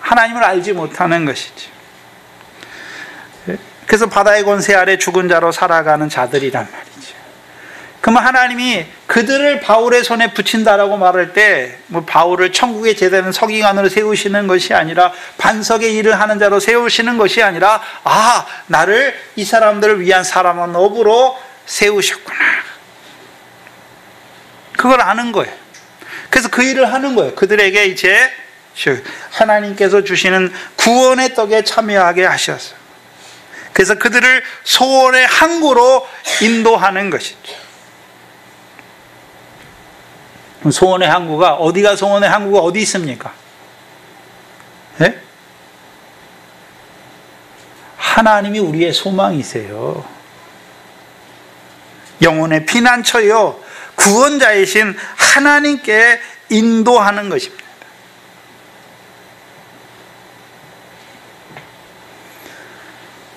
하나님을 알지 못하는 것이죠. 그래서 바다의 권세 아래 죽은 자로 살아가는 자들이란 말이죠. 그러면 하나님이 그들을 바울의 손에 붙인다라고 말할 때 뭐 바울을 천국의 제대는 서기관으로 세우시는 것이 아니라 반석의 일을 하는 자로 세우시는 것이 아니라 나를 이 사람들을 위한 사람은 업으로 세우셨구나. 그걸 아는 거예요. 그래서 그 일을 하는 거예요. 그들에게 이제 하나님께서 주시는 구원의 떡에 참여하게 하셔서 그래서 그들을 소원의 항구로 인도하는 것이죠. 소원의 항구가 소원의 항구가 어디 있습니까? 네? 하나님이 우리의 소망이세요. 영혼의 피난처요 구원자이신 하나님께 인도하는 것입니다.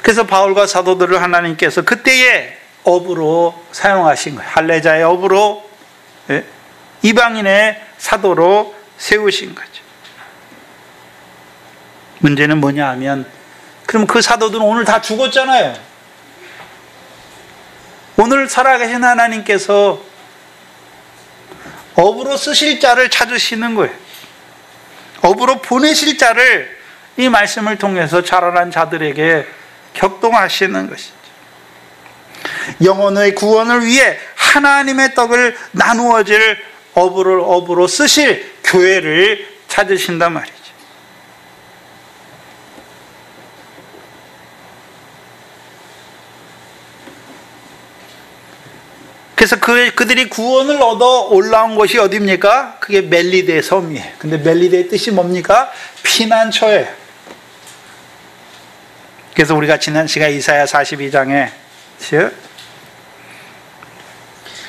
그래서 바울과 사도들을 하나님께서 그때의 업으로 사용하신 거예요. 할례자의 업으로 이방인의 사도로 세우신 거죠. 문제는 뭐냐 하면 그럼 그 사도들은 오늘 다 죽었잖아요. 오늘 살아계신 하나님께서 업으로 쓰실 자를 찾으시는 거예요. 업으로 보내실 자를 이 말씀을 통해서 자라난 자들에게 격동하시는 것이죠. 영혼의 구원을 위해 하나님의 떡을 나누어질 업으로 쓰실 교회를 찾으신단 말이죠. 그래서 그들이 구원을 얻어 올라온 곳이 어디입니까? 그게 멜리데 섬이에요. 근데 멜리데의 뜻이 뭡니까? 피난처예요. 그래서 우리가 지난 시간 이사야 42장에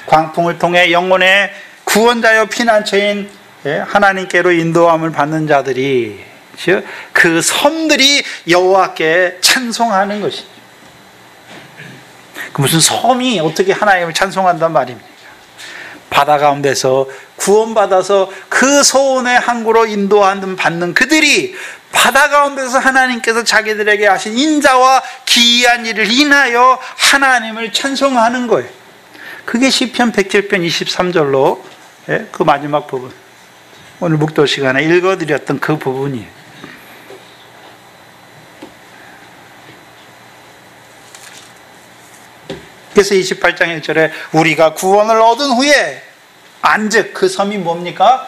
광풍을 통해 영혼의 구원자여 피난처인 하나님께로 인도함을 받는 자들이 그 섬들이 여호와께 찬송하는 것이죠. 무슨 섬이 어떻게 하나님을 찬송한단 말입니까? 바다 가운데서 구원받아서 그 소원의 항구로 인도받는 그들이 바다 가운데서 하나님께서 자기들에게 하신 인자와 기이한 일을 인하여 하나님을 찬송하는 거예요. 그게 시편 107편 23절로 그 마지막 부분 오늘 묵도 시간에 읽어드렸던 그 부분이에요. 그래서 28장 1절에 우리가 구원을 얻은 후에 안즉 그 섬이 뭡니까?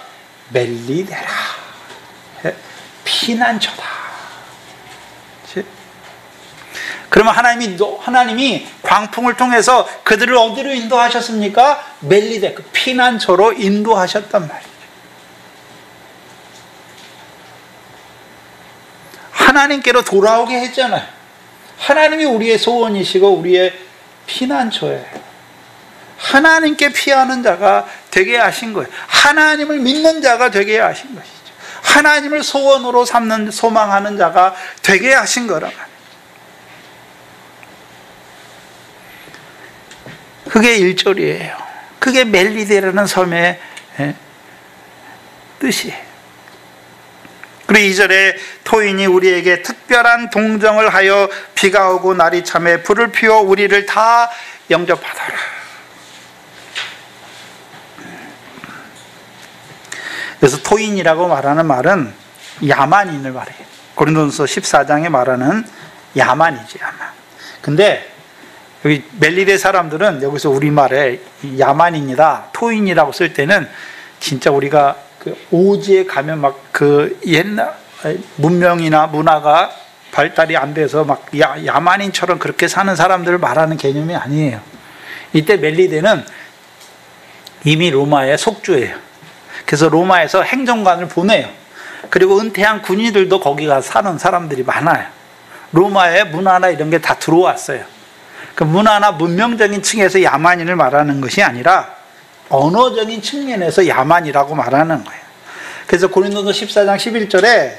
멜리데라, 피난처다. 그러면 하나님이 광풍을 통해서 그들을 어디로 인도하셨습니까? 멜리데, 그 피난처로 인도하셨단 말이죠. 하나님께로 돌아오게 했잖아요. 하나님이 우리의 소원이시고 우리의 피난처예요. 하나님께 피하는 자가 되게 하신 거예요. 하나님을 믿는 자가 되게 하신 것이죠. 하나님을 소원으로 삼는, 소망하는 자가 되게 하신 거란 말이에요. 그게 1절이에요. 그게 멜리데라는 섬의 뜻이에요. 그리고 2절에 토인이 우리에게 특별한 동정을 하여 비가 오고 날이 참에 불을 피워 우리를 다 영접하더라. 그래서 토인이라고 말하는 말은 야만인을 말해요. 고린도전서 14장에 말하는 야만이지, 야만. 근데 여기 멜리데 사람들은 여기서 우리말에 야만인이다, 토인이라고 쓸 때는 진짜 우리가 그 오지에 가면 막 그 옛날 문명이나 문화가 발달이 안 돼서 막 야만인처럼 그렇게 사는 사람들을 말하는 개념이 아니에요. 이때 멜리데는 이미 로마의 속주예요. 그래서 로마에서 행정관을 보내요. 그리고 은퇴한 군인들도 거기 가서 사는 사람들이 많아요. 로마의 문화나 이런 게 다 들어왔어요. 그 문화나 문명적인 층에서 야만인을 말하는 것이 아니라 언어적인 측면에서 야만이라고 말하는 거예요. 그래서 고린도서 14장 11절에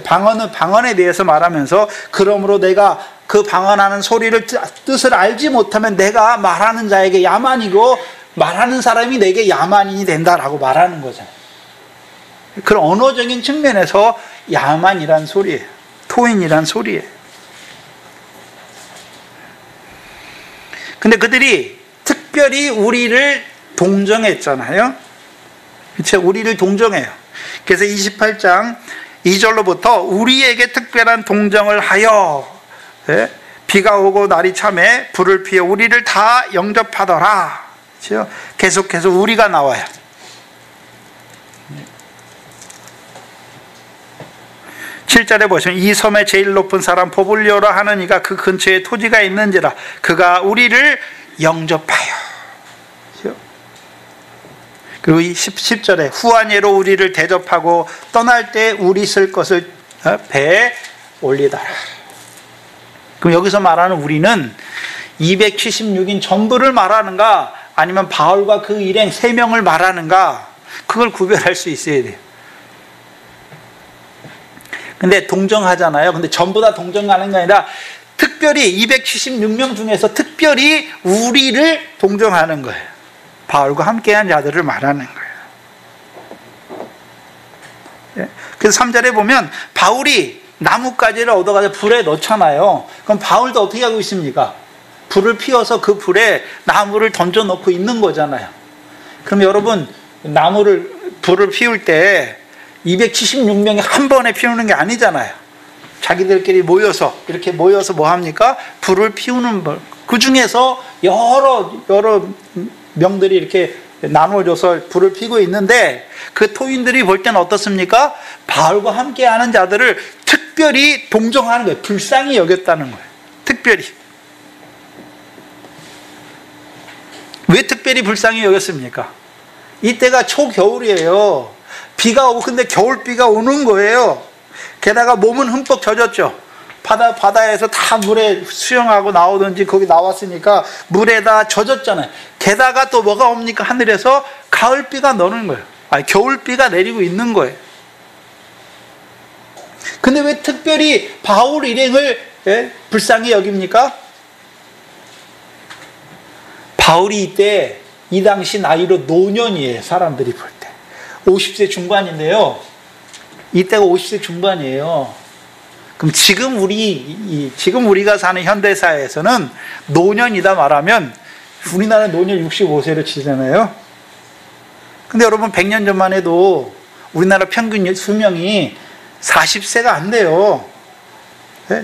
방언에 대해서 말하면서 그러므로 내가 그 방언하는 소리를 뜻을 알지 못하면 내가 말하는 자에게 야만이고 말하는 사람이 내게 야만인이 된다라고 말하는 거잖아요. 그런 언어적인 측면에서 야만이란 소리예요. 토인이란 소리예요. 근데 그들이 특별히 우리를 동정했잖아요. 그렇죠? 우리를 동정해요. 그래서 28장 2절로부터 우리에게 특별한 동정을 하여 비가 오고 날이 참에 불을 피워 우리를 다 영접하더라. 그렇죠? 계속해서 우리가 나와요. 7절에 보시면 이 섬의 제일 높은 사람 포블리오라 하는 이가 그 근처에 토지가 있는지라 그가 우리를 영접하여. 그리고 10절에 후한예로 우리를 대접하고 떠날 때 우리 쓸 것을 배에 올리더라. 그럼 여기서 말하는 우리는 276인 전부를 말하는가 아니면 바울과 그 일행 3명을 말하는가, 그걸 구별할 수 있어야 돼요. 근데 동정하잖아요. 근데 전부 다 동정하는 게 아니라 특별히 276명 중에서 특별히 우리를 동정하는 거예요. 바울과 함께한 자들을 말하는 거예요. 그래서 3절에 보면 바울이 나뭇가지를 얻어가서 불에 넣잖아요. 그럼 바울도 어떻게 하고 있습니까? 불을 피워서 그 불에 나무를 던져놓고 있는 거잖아요. 그럼 여러분, 불을 피울 때 276명이 한 번에 피우는 게 아니잖아요. 자기들끼리 이렇게 모여서 뭐 합니까? 불을 피우는 법. 그 중에서 여러 명들이 이렇게 나눠줘서 불을 피고 있는데 그 토인들이 볼 때는 어떻습니까? 바울과 함께하는 자들을 특별히 동정하는 거예요. 불쌍히 여겼다는 거예요. 특별히. 왜 특별히 불쌍히 여겼습니까? 이때가 초겨울이에요. 비가 오고 근데 겨울비가 오는 거예요. 게다가 몸은 흠뻑 젖었죠. 바다에서 다 물에 수영하고 나오든지 거기 나왔으니까 물에 다 젖었잖아요. 게다가 또 뭐가 옵니까? 하늘에서 가을비가 넣는 거예요. 겨울비가 내리고 있는 거예요. 근데 왜 특별히 바울 일행을 불쌍히 여깁니까? 바울이 이때 이 당시 나이로 노년이에요. 사람들이 볼 때 50세 중반인데요. 이때가 50세 중반이에요. 그럼 지금 우리가 사는 현대사회에서는 노년이다 말하면 우리나라 노년 65세를 치잖아요. 근데 여러분 100년 전만 해도 우리나라 평균 수명이 40세가 안 돼요.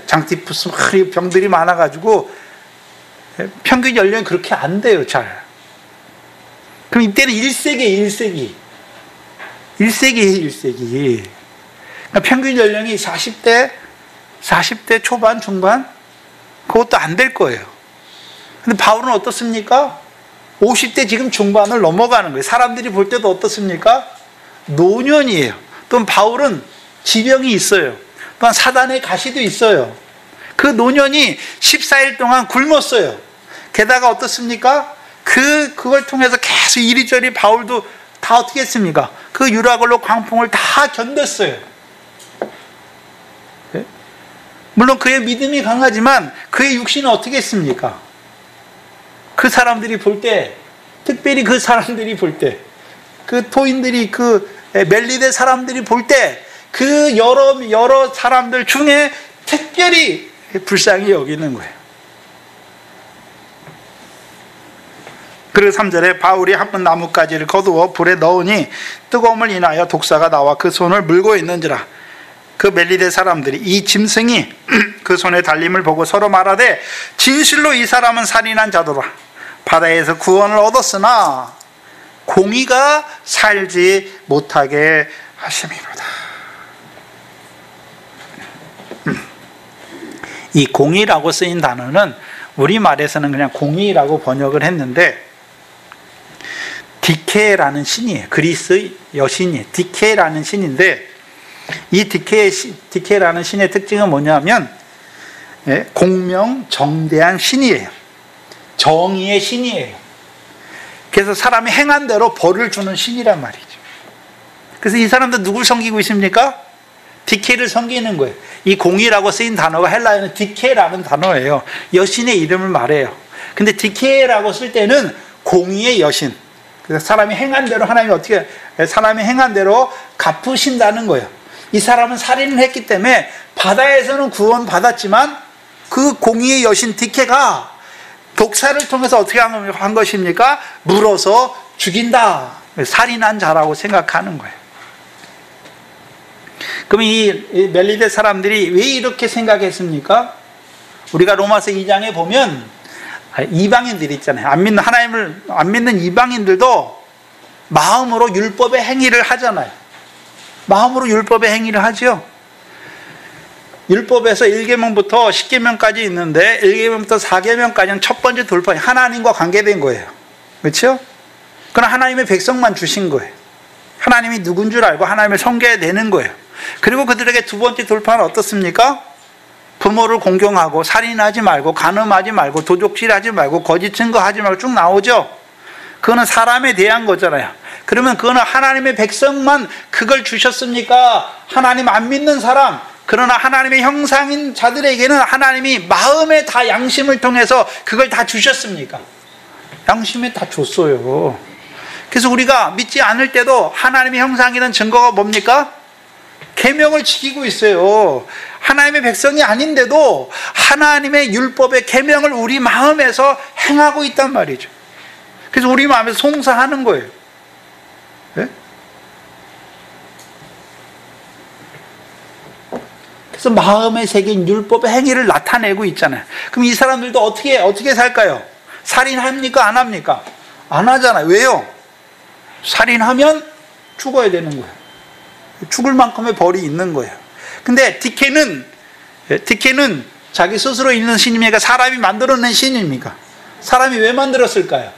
장티푸스 병들이 많아가지고 평균 연령이 그렇게 안 돼요, 잘. 그럼 이때는 1세기예요, 1세기. 그러니까 평균 연령이 40대 초반, 중반? 그것도 안 될 거예요. 근데 바울은 어떻습니까? 50대 지금 중반을 넘어가는 거예요. 사람들이 볼 때도 어떻습니까? 노년이에요. 또는 바울은 지병이 있어요. 또한 사단의 가시도 있어요. 그 노년이 14일 동안 굶었어요. 게다가 어떻습니까? 그걸 통해서 계속 이리저리 바울도 다 어떻게 했습니까? 그 유라굴로 광풍을 다 견뎠어요. 네? 물론 그의 믿음이 강하지만 그의 육신은 어떻게 했습니까? 그 사람들이 볼 때, 특별히 그 사람들이 볼 때, 그 토인들이, 그 멜리데 사람들이 볼 때, 그 여러 사람들 중에 특별히 불쌍히 여기는 거예요. 그리고 3절에 바울이 한번 나뭇가지를 거두어 불에 넣으니 뜨거움을 인하여 독사가 나와 그 손을 물고 있는지라. 그 멜리데 사람들이 이 짐승이 그 손에 달림을 보고 서로 말하되 진실로 이 사람은 살인한 자도라. 바다에서 구원을 얻었으나 공의가 살지 못하게 하심이로다. 이 공의라고 쓰인 단어는 우리말에서는 그냥 공의라고 번역을 했는데 디케라는 신이에요. 그리스 여신이에요. 디케라는 신인데 이 디케라는 신의 특징은 뭐냐면 공명정대한 신이에요. 정의의 신이에요. 그래서 사람이 행한 대로 벌을 주는 신이란 말이죠. 그래서 이 사람들 누굴 섬기고 있습니까? 디케를 섬기는 거예요. 이 공의라고 쓰인 단어가 헬라어는 디케라는 단어예요. 여신의 이름을 말해요. 근데 디케라고 쓸 때는 공의의 여신. 그래서 사람이 행한 대로 하나님이 어떻게 사람이 행한 대로 갚으신다는 거예요. 이 사람은 살인을 했기 때문에 바다에서는 구원받았지만 그 공의의 여신 디케가 독사를 통해서 어떻게 한 것입니까? 물어서 죽인다. 살인한 자라고 생각하는 거예요. 그럼 이 멜리데 사람들이 왜 이렇게 생각했습니까? 우리가 로마서 2장에 보면 이방인들 있잖아요. 하나님을 안 믿는 이방인들도 마음으로 율법의 행위를 하잖아요. 마음으로 율법의 행위를 하죠. 율법에서 1계명부터 10계명까지 있는데 1계명부터 4계명까지는 첫 번째 돌파, 하나님과 관계된 거예요. 그렇죠? 그럼 하나님의 백성만 주신 거예요. 하나님이 누군 줄 알고 하나님을 섬겨야 되는 거예요. 그리고 그들에게 두 번째 돌파는 어떻습니까? 부모를 공경하고 살인하지 말고 간음하지 말고 도적질하지 말고 거짓 증거하지 말고 쭉 나오죠. 그거는 사람에 대한 거잖아요. 그러면 그거는 하나님의 백성만 그걸 주셨습니까? 하나님 안 믿는 사람, 그러나 하나님의 형상인 자들에게는 하나님이 마음에 다 양심을 통해서 그걸 다 주셨습니까? 양심에 다 줬어요. 그래서 우리가 믿지 않을 때도 하나님의 형상이라는 증거가 뭡니까? 계명을 지키고 있어요. 하나님의 백성이 아닌데도 하나님의 율법의 계명을 우리 마음에서 행하고 있단 말이죠. 그래서 우리 마음에서 송사하는 거예요. 네? 그래서 마음에 새긴 율법의 행위를 나타내고 있잖아요. 그럼 이 사람들도 어떻게 살까요? 살인합니까? 안 합니까? 안 하잖아요. 왜요? 살인하면 죽어야 되는 거예요. 죽을 만큼의 벌이 있는 거예요. 근데 디케는 자기 스스로 있는 신입니까? 사람이 만들어낸 신입니까? 사람이 왜 만들었을까요?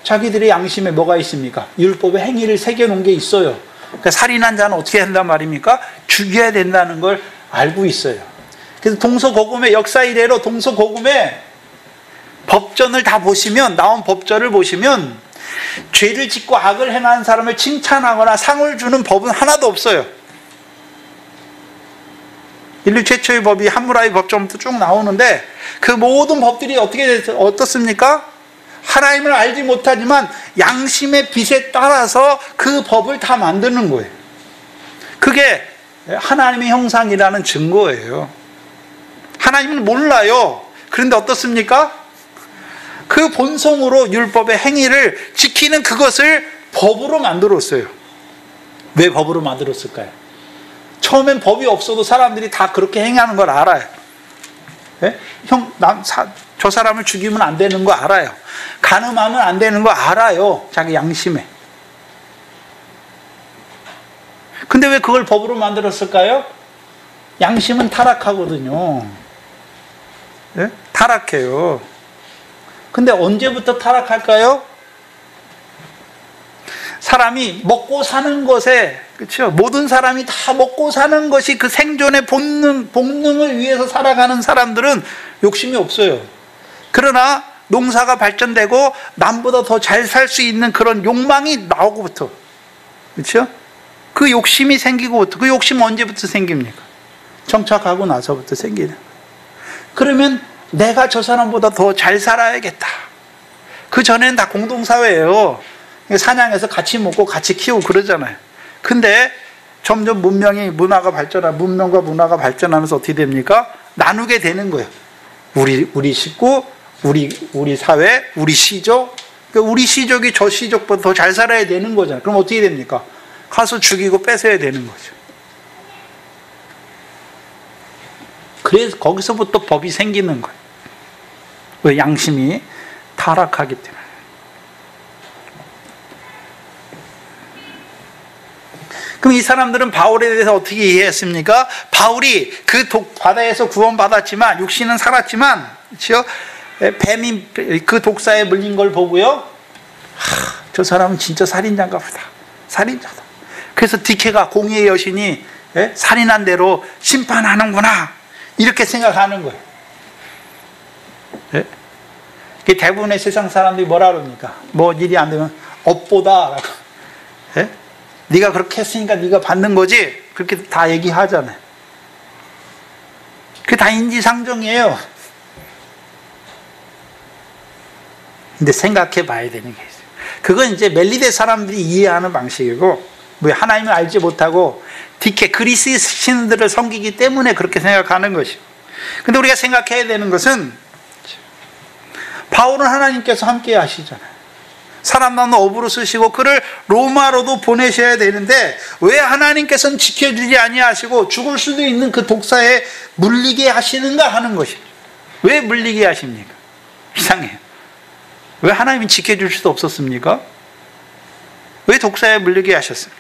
자기들의 양심에 뭐가 있습니까? 율법의 행위를 새겨놓은 게 있어요. 그러니까 살인한 자는 어떻게 한단 말입니까? 죽여야 된다는 걸 알고 있어요. 그래서 동서고금의 역사 이래로 동서고금의 법전을 다 보시면, 나온 법전을 보시면 죄를 짓고 악을 행하는 사람을 칭찬하거나 상을 주는 법은 하나도 없어요. 인류 최초의 법이 함무라비 법전부터 쭉 나오는데 그 모든 법들이 어떻습니까? 하나님을 알지 못하지만 양심의 빛에 따라서 그 법을 다 만드는 거예요. 그게 하나님의 형상이라는 증거예요. 하나님은 몰라요. 그런데 어떻습니까? 그 본성으로 율법의 행위를 지키는 그것을 법으로 만들었어요. 왜 법으로 만들었을까요? 처음엔 법이 없어도 사람들이 다 그렇게 행하는 걸 알아요. 예? 저 사람을 죽이면 안 되는 거 알아요. 간음하면 안 되는 거 알아요. 자기 양심에. 근데 왜 그걸 법으로 만들었을까요? 양심은 타락하거든요. 예? 타락해요. 근데 언제부터 타락할까요? 사람이 먹고 사는 것에, 그렇죠? 모든 사람이 다 먹고 사는 것이 그 생존의 본능을 위해서 살아가는 사람들은 욕심이 없어요. 그러나 농사가 발전되고 남보다 더 잘 살 수 있는 그런 욕망이 나오고부터, 그렇죠? 그 욕심이 생기고부터, 그 욕심 언제부터 생깁니까? 정착하고 나서부터 생기는 거예요. 그러면 내가 저 사람보다 더 잘 살아야겠다. 그 전에는 다 공동사회예요. 사냥해서 같이 먹고 같이 키우고 그러잖아요. 근데 점점 문명과 문화가 발전하면서 어떻게 됩니까? 나누게 되는 거예요. 우리 식구, 우리 사회, 우리 시족. 그러니까 우리 시족이 저 시족보다 더 잘 살아야 되는 거잖아요. 그럼 어떻게 됩니까? 가서 죽이고 뺏어야 되는 거죠. 그래서 거기서부터 법이 생기는 거예요. 왜? 양심이 타락하기 때문에. 그럼 이 사람들은 바울에 대해서 어떻게 이해했습니까? 바울이 그 바다에서 구원받았지만, 육신은 살았지만, 그렇죠? 뱀이 그 독사에 물린 걸 보고요, 저 사람은 진짜 살인자인가 보다. 살인자다. 그래서 디케가, 공의의 여신이 살인한 대로 심판하는구나, 이렇게 생각하는 거예요. 대부분의 세상 사람들이 뭐라 그럽니까? 뭐 일이 안 되면 업보다 라고. 네가 그렇게 했으니까 네가 받는 거지, 그렇게 다 얘기하잖아요. 그게 다 인지상정이에요. 근데 생각해 봐야 되는 게 있어요. 그건 이제 멜리데 사람들이 이해하는 방식이고, 뭐 하나님을 알지 못하고 디케 그리스 신들을 섬기기 때문에 그렇게 생각하는 것이고. 근데 우리가 생각해야 되는 것은, 바울은 하나님께서 함께 하시잖아요. 사람 낳는 업으로 쓰시고 그를 로마로도 보내셔야 되는데, 왜 하나님께서는 지켜주지 아니하시고 죽을 수도 있는 그 독사에 물리게 하시는가 하는 것입니다. 왜 물리게 하십니까? 이상해요. 왜 하나님이 지켜줄 수도 없었습니까? 왜 독사에 물리게 하셨습니까?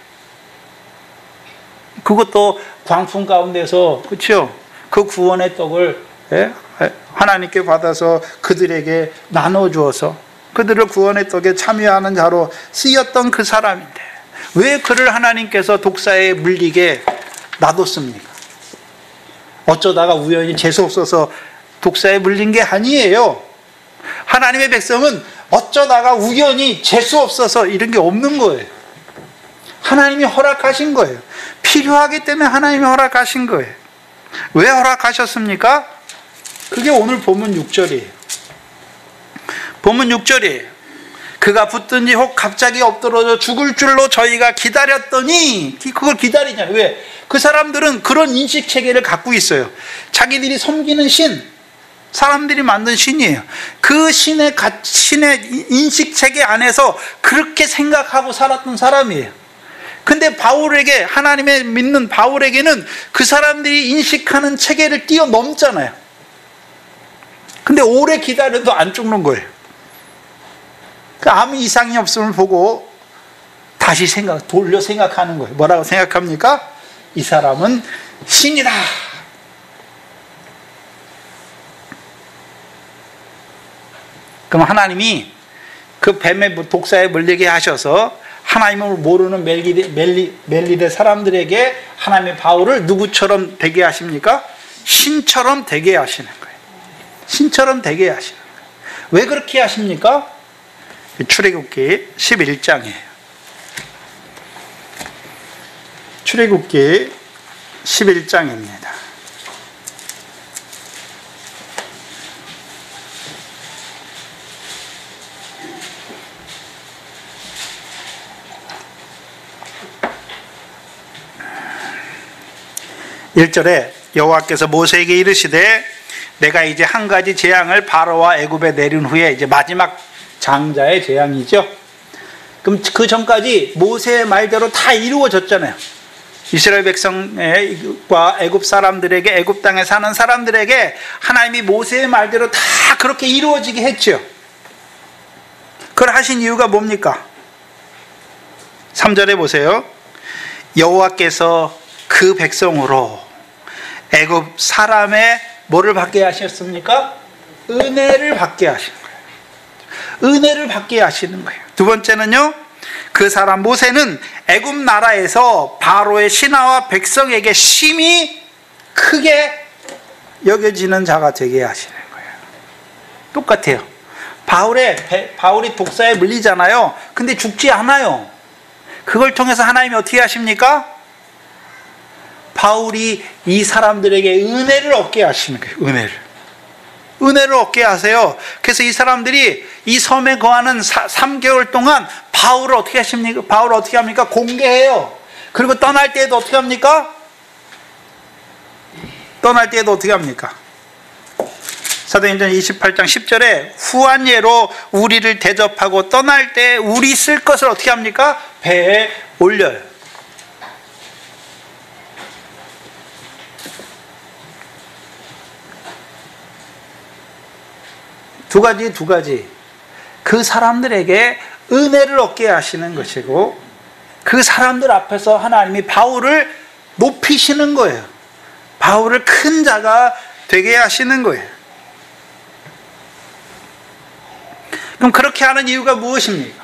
그것도 광풍 가운데서, 그렇죠? 그 구원의 떡을 하나님께 받아서 그들에게 나눠주어서 그들을 구원의 떡에 참여하는 자로 쓰였던 그 사람인데, 왜 그를 하나님께서 독사에 물리게 놔뒀습니까? 어쩌다가 우연히 재수없어서 독사에 물린 게 아니에요. 하나님의 백성은 어쩌다가 우연히 재수없어서 이런 게 없는 거예요. 하나님이 허락하신 거예요. 필요하기 때문에 하나님이 허락하신 거예요. 왜 허락하셨습니까? 그게 오늘 본문 6절이에요. 본문 6절이에요. 그가 붙든지 혹 갑자기 엎드러져 죽을 줄로 저희가 기다렸더니, 그걸 기다리잖아요. 왜? 그 사람들은 그런 인식체계를 갖고 있어요. 자기들이 섬기는 신, 사람들이 만든 신이에요. 그 신의 인식체계 안에서 그렇게 생각하고 살았던 사람이에요. 근데 바울에게, 하나님의 믿는 바울에게는 그 사람들이 인식하는 체계를 뛰어넘잖아요. 근데 오래 기다려도 안 죽는 거예요. 아무 이상이 없음을 보고 다시 돌려 생각하는 거예요. 뭐라고 생각합니까? 이 사람은 신이다. 그럼 하나님이 그 뱀의 독사에 물리게 하셔서 하나님을 모르는 멜리데 사람들에게 하나님의 바울을 누구처럼 되게 하십니까? 신처럼 되게 하시는 거예요. 신처럼 되게 하시는 거예요. 왜 그렇게 하십니까? 출애굽기 11장이에요. 출애굽기 11장입니다. (1절에) 여호와께서 모세에게 이르시되 내가 이제 한 가지 재앙을 바로와 애굽에 내린 후에, 이제 마지막 장자의 재앙이죠. 그럼 그 전까지 모세의 말대로 다 이루어졌잖아요. 이스라엘 백성과 애굽 사람들에게, 애굽 땅에 사는 사람들에게 하나님이 모세의 말대로 다 그렇게 이루어지게 했죠. 그걸 하신 이유가 뭡니까? 3절에 보세요. 여호와께서 그 백성으로 애굽 사람의 뭐를 받게 하셨습니까? 은혜를 받게 하신 거예요. 은혜를 받게 하시는 거예요. 두 번째는요, 그 사람 모세는 애굽 나라에서 바로의 신하와 백성에게 심히 크게 여겨지는 자가 되게 하시는 거예요. 똑같아요. 바울이 독사에 물리잖아요. 근데 죽지 않아요. 그걸 통해서 하나님이 어떻게 하십니까? 바울이 이 사람들에게 은혜를 얻게 하시는 거예요. 은혜를 얻게 하세요. 그래서 이 사람들이 이 섬에 거하는 3개월 동안 바울을 어떻게 하십니까? 바울을 어떻게 합니까? 공개해요. 그리고 떠날 때에도 어떻게 합니까? 사도행전 28장 10절에 후한 예로 우리를 대접하고 떠날 때 우리 쓸 것을 어떻게 합니까? 배에 올려요. 두 가지. 그 사람들에게 은혜를 얻게 하시는 것이고, 그 사람들 앞에서 하나님이 바울을 높이시는 거예요. 바울을 큰 자가 되게 하시는 거예요. 그럼 그렇게 하는 이유가 무엇입니까?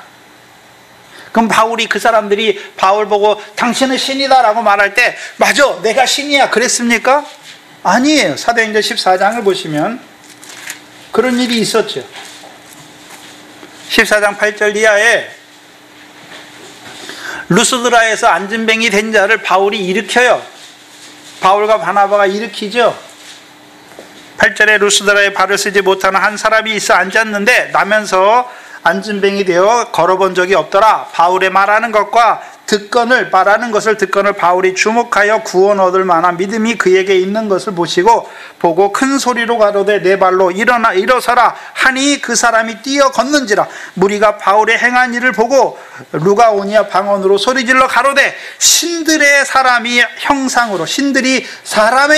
그럼 바울이, 그 사람들이 바울 보고 당신은 신이다라고 말할 때 맞아, 내가 신이야 그랬습니까? 아니에요. 사도행전 14장을 보시면 그런 일이 있었죠. 14장 8절 이하에 루스드라에서 안진뱅이 된 자를 바울이 일으켜요. 바울과 바나바가 일으키죠. 8절에 루스드라에 발을 쓰지 못하는 한 사람이 있어 앉았는데 나면서 안진뱅이 되어 걸어본 적이 없더라. 바울의 말하는 것을 듣건을 바울이 주목하여 구원 얻을 만한 믿음이 그에게 있는 것을 보고 큰 소리로 가로되 내 발로 일어서라 하니 그 사람이 뛰어 걷는지라. 무리가 바울의 행한 일을 보고 루가오니아 방언으로 소리질러 가로되 신들이 사람의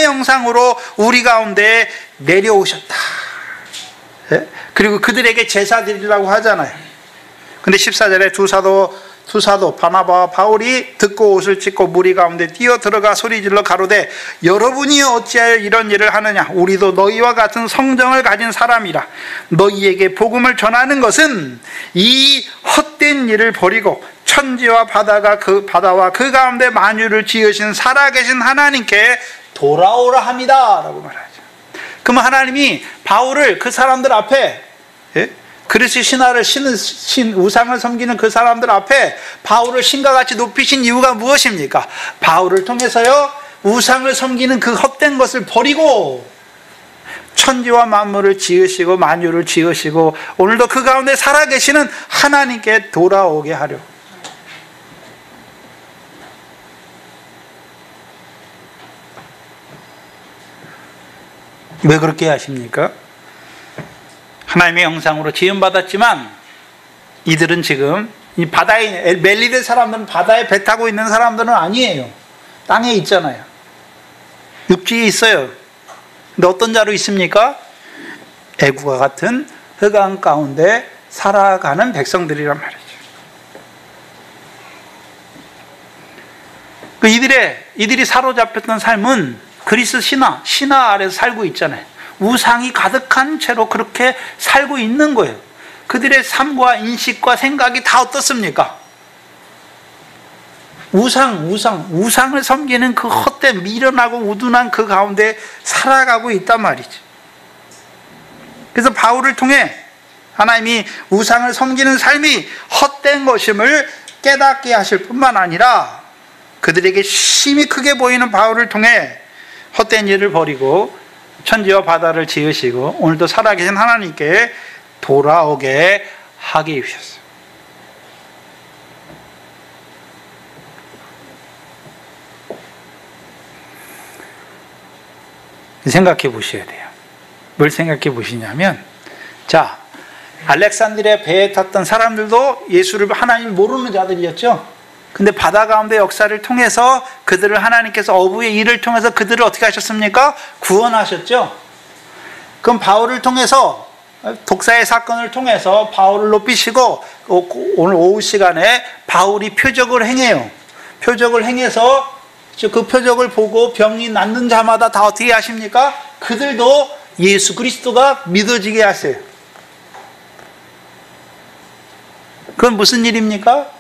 형상으로 우리 가운데 내려오셨다. 그리고 그들에게 제사 드리려고 하잖아요. 근데 14절에 두 사도 바나바와 바울이 듣고 옷을 찢고 무리 가운데 뛰어 들어가 소리질러 가로되 여러분이 어찌하여 이런 일을 하느냐? 우리도 너희와 같은 성정을 가진 사람이라. 너희에게 복음을 전하는 것은 이 헛된 일을 버리고 천지와 바다와 그 가운데 만유를 지으신 살아계신 하나님께 돌아오라 합니다 라고 말하죠. 그러면 하나님이 바울을 그 사람들 앞에, 그리스 신화를 우상을 섬기는 그 사람들 앞에 바울을 신과 같이 높이신 이유가 무엇입니까? 바울을 통해서요, 우상을 섬기는 그 헛된 것을 버리고 천지와 만물을 지으시고 만유를 지으시고 오늘도 그 가운데 살아계시는 하나님께 돌아오게 하려. 왜 그렇게 하십니까? 하나님의 형상으로 지음받았지만 이들은 지금 이 바다에 멜리데 사람들은 바다에 배 타고 있는 사람들은 아니에요. 땅에 있잖아요. 육지에 있어요. 근데 어떤 자로 있습니까? 애국과 같은 흑암 가운데 살아가는 백성들이란 말이죠. 이들이 사로잡혔던 삶은 그리스 신화 아래서 살고 있잖아요. 우상이 가득한 채로 그렇게 살고 있는 거예요. 그들의 삶과 인식과 생각이 다 어떻습니까? 우상을 섬기는 그 헛된 미련하고 우둔한 그 가운데 살아가고 있단 말이죠. 그래서 바울을 통해 하나님이 우상을 섬기는 삶이 헛된 것임을 깨닫게 하실 뿐만 아니라 그들에게 심히 크게 보이는 바울을 통해 헛된 일을 버리고 천지와 바다를 지으시고 오늘도 살아계신 하나님께 돌아오게 하게 하셨어요. 생각해 보셔야 돼요. 뭘 생각해 보시냐면, 자, 알렉산드리아 배에 탔던 사람들도 예수를 하나님을 모르는 자들이었죠. 근데 바다 가운데 역사를 통해서 그들을 하나님께서 어부의 일을 통해서 그들을 어떻게 하셨습니까? 구원하셨죠. 그럼 바울을 통해서 독사의 사건을 통해서 바울을 높이시고 오늘 오후 시간에 바울이 표적을 행해요. 표적을 행해서 그 표적을 보고 병이 낫는 자마다 다 어떻게 하십니까? 그들도 예수 그리스도가 믿어지게 하세요. 그건 무슨 일입니까?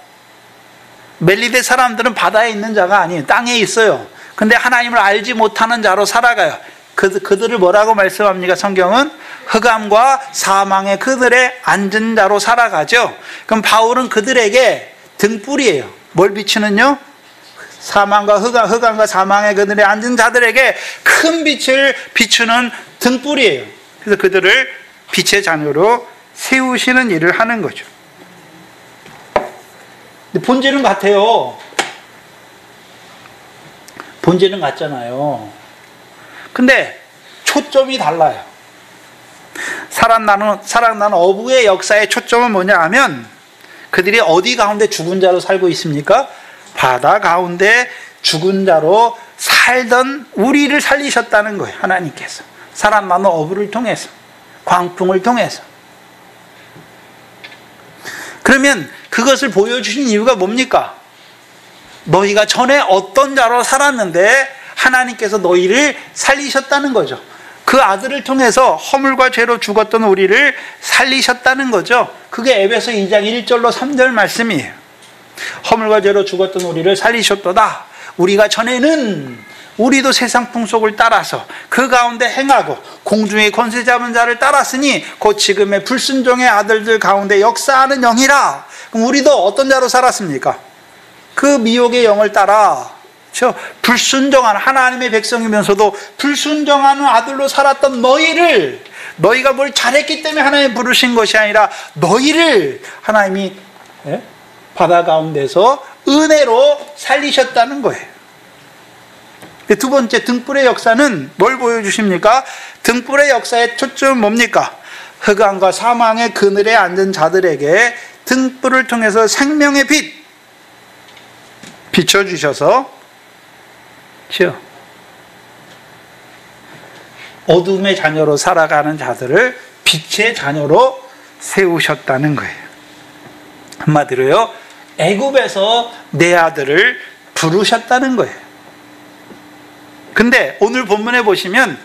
멜리데 사람들은 바다에 있는 자가 아니에요. 땅에 있어요. 근데 하나님을 알지 못하는 자로 살아가요. 그들을 뭐라고 말씀합니까? 성경은 흑암과 사망의 그들의 앉은 자로 살아가죠. 그럼 바울은 그들에게 등불이에요. 뭘 비추는요? 사망과 흑암과 사망의 그들의 앉은 자들에게 큰 빛을 비추는 등불이에요. 그래서 그들을 빛의 자녀로 세우시는 일을 하는 거죠. 근데 본질은 같아요. 본질은 같잖아요. 근데 초점이 달라요. 사랑나는 어부의 역사의 초점은 뭐냐 하면 그들이 어디 가운데 죽은 자로 살고 있습니까? 바다 가운데 죽은 자로 살던 우리를 살리셨다는 거예요. 하나님께서. 사랑나는 어부를 통해서, 광풍을 통해서. 그러면 그것을 보여주신 이유가 뭡니까? 너희가 전에 어떤 자로 살았는데 하나님께서 너희를 살리셨다는 거죠. 그 아들을 통해서 허물과 죄로 죽었던 우리를 살리셨다는 거죠. 그게 에베소 2장 1절로 3절 말씀이에요. 허물과 죄로 죽었던 우리를 살리셨도다. 우리가 전에는 우리도 세상 풍속을 따라서 그 가운데 행하고 공중의 권세 잡은 자를 따랐으니 곧 지금의 불순종의 아들들 가운데 역사하는 영이라. 그럼 우리도 어떤 자로 살았습니까? 그 미혹의 영을 따라 불순종하는 하나님의 백성이면서도 불순종하는 아들로 살았던 너희가 뭘 잘했기 때문에 하나님이 부르신 것이 아니라 너희를 하나님이 바다 가운데서 은혜로 살리셨다는 거예요. 두 번째, 등불의 역사는 뭘 보여주십니까? 등불의 역사의 초점은 뭡니까? 흑암과 사망의 그늘에 앉은 자들에게 등불을 통해서 생명의 빛 비춰주셔서 어둠의 자녀로 살아가는 자들을 빛의 자녀로 세우셨다는 거예요. 한마디로요, 애굽에서 내 아들을 부르셨다는 거예요. 근데 오늘 본문에 보시면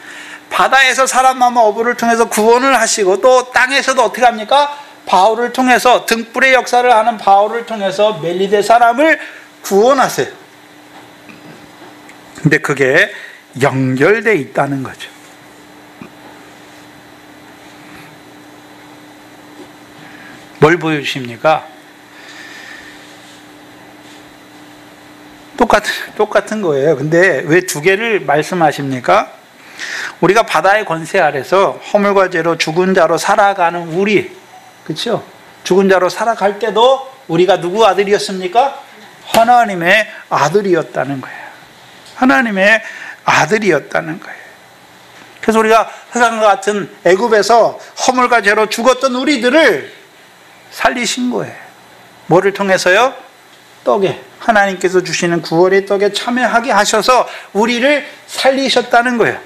바다에서 살아남은 어부를 통해서 구원을 하시고 또 땅에서도 어떻게 합니까? 바울을 통해서 등불의 역사를 하는 바울을 통해서 멜리데 사람을 구원하세요. 근데 그게 연결되어 있다는 거죠. 뭘 보여주십니까? 똑같은 거예요. 근데 왜 두 개를 말씀하십니까? 우리가 바다의 권세 아래서 허물과 죄로 죽은 자로 살아가는 우리, 그렇죠? 죽은 자로 살아갈 때도 우리가 누구 아들이었습니까? 하나님의 아들이었다는 거예요. 하나님의 아들이었다는 거예요. 그래서 우리가 흑암과 같은 애굽에서 허물과 죄로 죽었던 우리들을 살리신 거예요. 뭐를 통해서요? 떡에, 하나님께서 주시는 구원의 떡에 참여하게 하셔서 우리를 살리셨다는 거예요.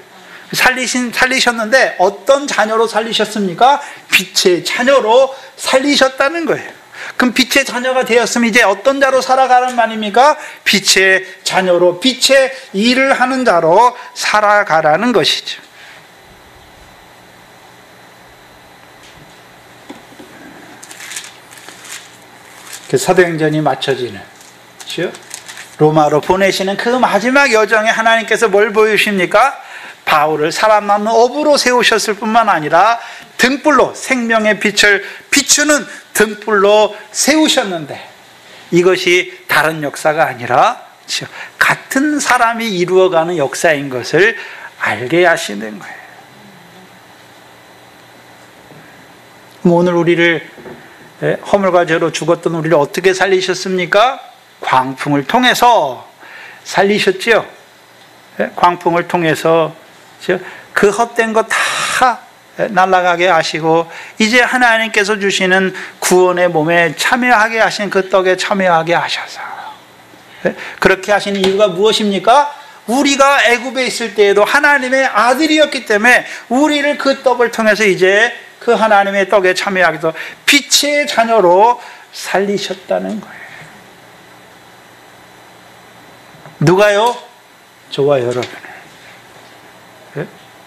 살리셨는데 어떤 자녀로 살리셨습니까? 빛의 자녀로 살리셨다는 거예요. 그럼 빛의 자녀가 되었으면 이제 어떤 자로 살아가는 말입니까? 빛의 자녀로, 빛의 일을 하는 자로 살아가라는 것이죠. 사도행전이 맞춰지는, 그렇죠? 로마로 보내시는 그 마지막 여정에 하나님께서 뭘 보여주십니까? 바울을 살아남는 어부로 세우셨을 뿐만 아니라 등불로, 생명의 빛을 비추는 등불로 세우셨는데 이것이 다른 역사가 아니라 같은 사람이 이루어가는 역사인 것을 알게 하시는 거예요. 그럼 오늘 우리를, 허물과 죄로 죽었던 우리를 어떻게 살리셨습니까? 광풍을 통해서 살리셨지요. 광풍을 통해서 그 헛된 거 다 날아가게 하시고 이제 하나님께서 주시는 구원의 몸에 참여하게 하신 그 떡에 참여하게 하셔서 그렇게 하신 이유가 무엇입니까? 우리가 애굽에 있을 때에도 하나님의 아들이었기 때문에 우리를 그 떡을 통해서 이제 그 하나님의 떡에 참여하게 해서 빛의 자녀로 살리셨다는 거예요. 누가요? 저와 여러분을.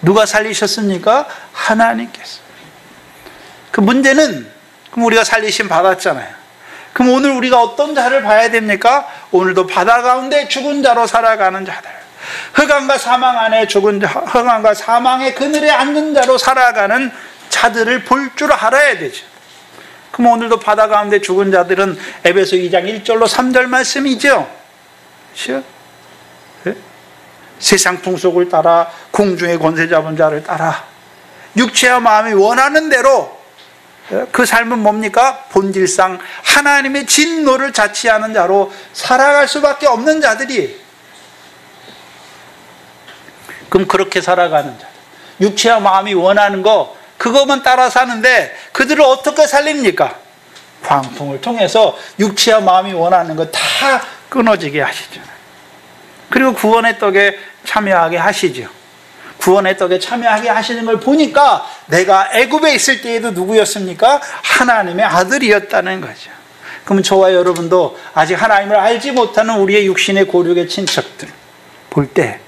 누가 살리셨습니까? 하나님께서. 그 문제는 그럼 우리가 살리심 받았잖아요. 그럼 오늘 우리가 어떤 자를 봐야 됩니까? 오늘도 바다 가운데 죽은 자로 살아가는 자들, 흑암과 사망 안에 죽은 자, 흑암과 사망의 그늘에 앉는 자로 살아가는 자들을 볼 줄 알아야 되죠. 그럼 오늘도 바다 가운데 죽은 자들은 에베소 2장 1절로 3절 말씀이죠. 그렇죠? 네? 세상 풍속을 따라 공중의 권세 잡은 자를 따라 육체와 마음이 원하는 대로 그 삶은 뭡니까? 본질상 하나님의 진노를 자취하는 자로 살아갈 수밖에 없는 자들이. 그럼 그렇게 살아가는 자, 육체와 마음이 원하는 거 그것만 따라 사는데 그들을 어떻게 살립니까? 광풍을 통해서 육체와 마음이 원하는 거 다 끊어지게 하시잖아요. 그리고 구원의 떡에 참여하게 하시죠. 구원의 떡에 참여하게 하시는 걸 보니까 내가 애굽에 있을 때에도 누구였습니까? 하나님의 아들이었다는 거죠. 그러면 저와 여러분도 아직 하나님을 알지 못하는 우리의 육신의 고륙의 친척들 볼 때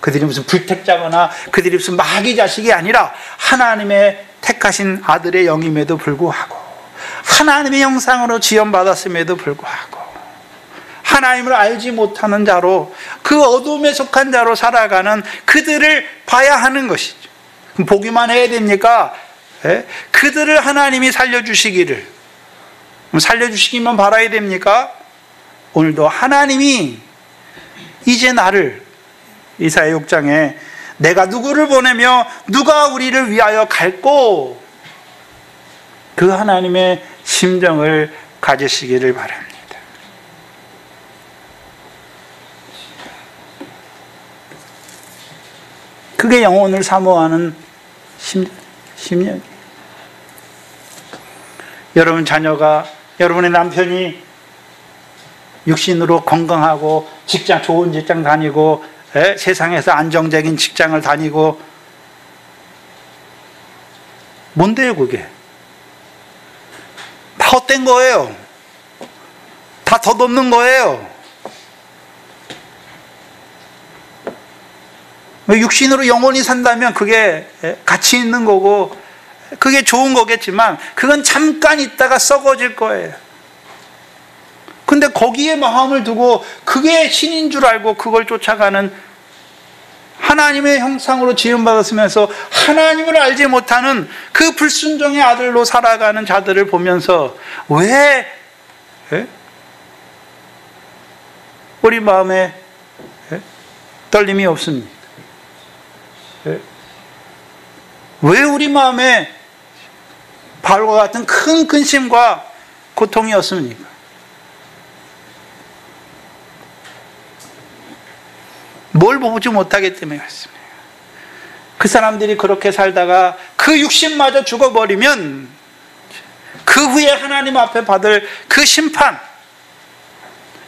그들이 무슨 불택자거나 그들이 무슨 마귀 자식이 아니라 하나님의 택하신 아들의 영임에도 불구하고 하나님의 형상으로 지음받았음에도 불구하고 하나님을 알지 못하는 자로 그 어둠에 속한 자로 살아가는 그들을 봐야 하는 것이죠. 그럼 보기만 해야 됩니까? 그들을 하나님이 살려주시기를, 살려주시기만 바라야 됩니까? 오늘도 하나님이 이제 나를, 이사야 6장에 내가 누구를 보내며 누가 우리를 위하여 갈꼬, 그 하나님의 심정을 가지시기를 바랍니다. 그게 영혼을 사모하는 심령이에요. 여러분 자녀가, 여러분의 남편이 육신으로 건강하고 좋은 직장 다니고 세상에서 안정적인 직장을 다니고 뭔데요 그게? 다 헛된 거예요. 다 덧없는 거예요. 육신으로 영원히 산다면 그게 가치 있는 거고 그게 좋은 거겠지만 그건 잠깐 있다가 썩어질 거예요. 근데 거기에 마음을 두고 그게 신인 줄 알고 그걸 쫓아가는 하나님의 형상으로 지음받았으면서 하나님을 알지 못하는 그 불순종의 아들로 살아가는 자들을 보면서 왜 우리 마음에 떨림이 없습니까? 왜 우리 마음에 바울과 같은 큰 근심과 고통이 없습니까? 뭘 보지 못하기 때문에 그렇습니다. 그 사람들이 그렇게 살다가 그 육신마저 죽어버리면 그 후에 하나님 앞에 받을 그 심판,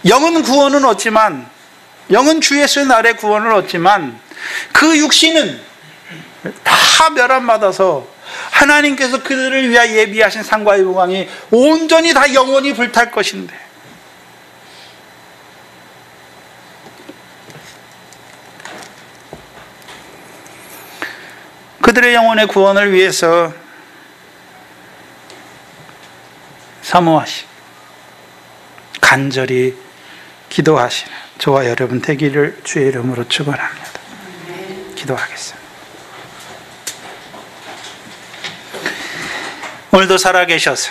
영은 구원은 얻지만, 영은 주 예수의 날에 구원을 얻지만 그 육신은 다 멸함받아서 하나님께서 그들을 위하여 예비하신 상과 영광이 온전히 다 영원히 불탈 것인데, 그들의 영혼의 구원을 위해서 사모하시고 간절히 기도하시는 저와 여러분 되기를 주의 이름으로 축원합니다. 기도하겠습니다. 오늘도 살아계셔서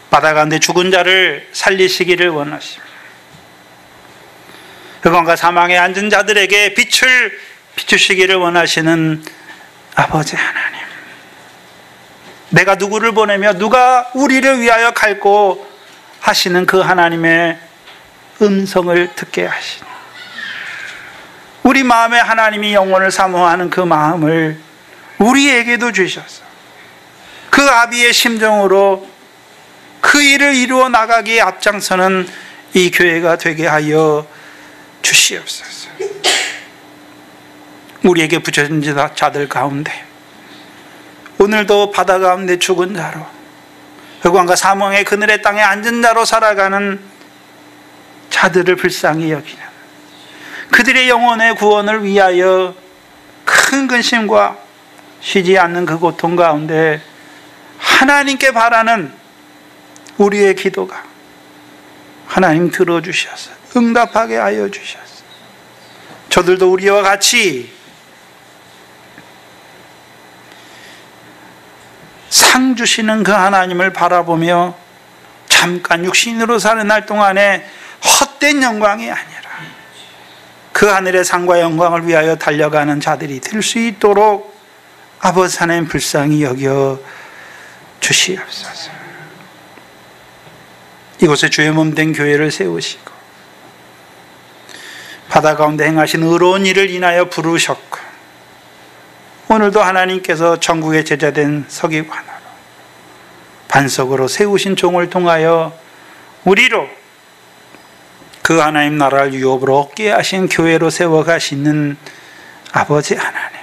바다 가운데 죽은 자를 살리시기를 원하십니다. 흑암과 사망에 앉은 자들에게 빛을 비추시기를 원하시는 아버지 하나님, 내가 누구를 보내며 누가 우리를 위하여 갈고 하시는 그 하나님의 음성을 듣게 하시니 우리 마음에 하나님이 영혼을 사모하는 그 마음을 우리에게도 주셔서 그 아비의 심정으로 그 일을 이루어 나가기에 앞장서는 이 교회가 되게 하여 주시옵소서. 우리에게 붙여진 자들 가운데 오늘도 바다 가운데 죽은 자로 흑암과 사망의 그늘의 땅에 앉은 자로 살아가는 자들을 불쌍히 여기는 그들의 영혼의 구원을 위하여 큰 근심과 쉬지 않는 그 고통 가운데 하나님께 바라는 우리의 기도가 하나님 들어주셔서 응답하게 하여 주셔서 저들도 우리와 같이 상 주시는 그 하나님을 바라보며 잠깐 육신으로 사는 날 동안에 헛된 영광이 아니라 그 하늘의 상과 영광을 위하여 달려가는 자들이 될 수 있도록 아버지 하나님 불쌍히 여겨 주시옵소서. 이곳에 주의 몸된 교회를 세우시고 바다 가운데 행하신 의로운 일을 인하여 부르셨고 오늘도 하나님께서 천국의 제자된 서기관으로 반석으로 세우신 종을 통하여 우리로 그 하나님 나라를 유업으로 얻게 하신 교회로 세워가시는 아버지 하나님,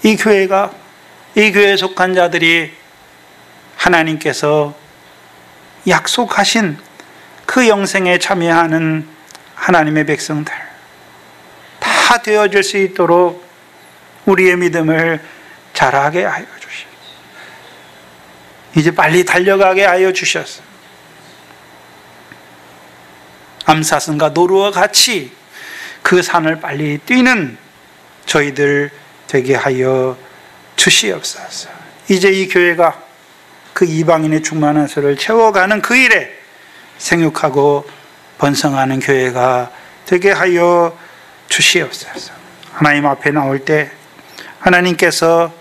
이 교회에 속한 자들이 하나님께서 약속하신 그 영생에 참여하는 하나님의 백성들 다 되어질 수 있도록 우리의 믿음을 자라게 하여 주시옵소서. 이제 빨리 달려가게 하여 주셔서 암사슴과 노루와 같이 그 산을 빨리 뛰는 저희들 되게 하여 주시옵소서. 이제 이 교회가 그 이방인의 충만한 소를 채워가는 그 일에 생육하고 번성하는 교회가 되게 하여 주시옵소서. 하나님 앞에 나올 때 하나님께서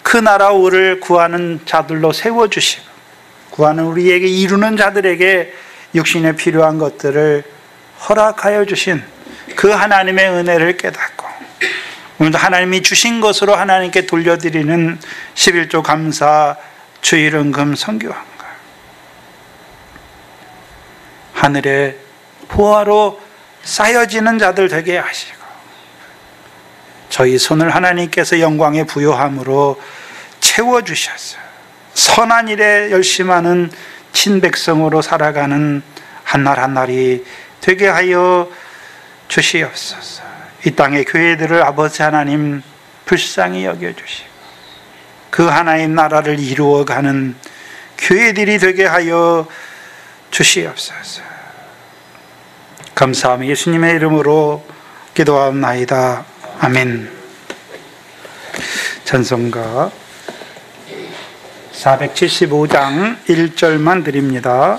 그 나라를 구하는 자들로 세워주시고 구하는 우리에게 이루는 자들에게 육신에 필요한 것들을 허락하여 주신 그 하나님의 은혜를 깨닫고 오늘도 하나님이 주신 것으로 하나님께 돌려드리는 11조 감사 주일은금 선교한가 하늘의 보화로 쌓여지는 자들 되게 하시고 저희 손을 하나님께서 영광의 부요함으로 채워주셔서 선한 일에 열심하는 친백성으로 살아가는 한날 한날이 되게 하여 주시옵소서. 이 땅의 교회들을 아버지 하나님 불쌍히 여겨주시고 그 하나님 나라를 이루어가는 교회들이 되게 하여 주시옵소서. 감사하며 예수님의 이름으로 기도하옵나이다. 아멘. 찬송가 475장 1절만 드립니다.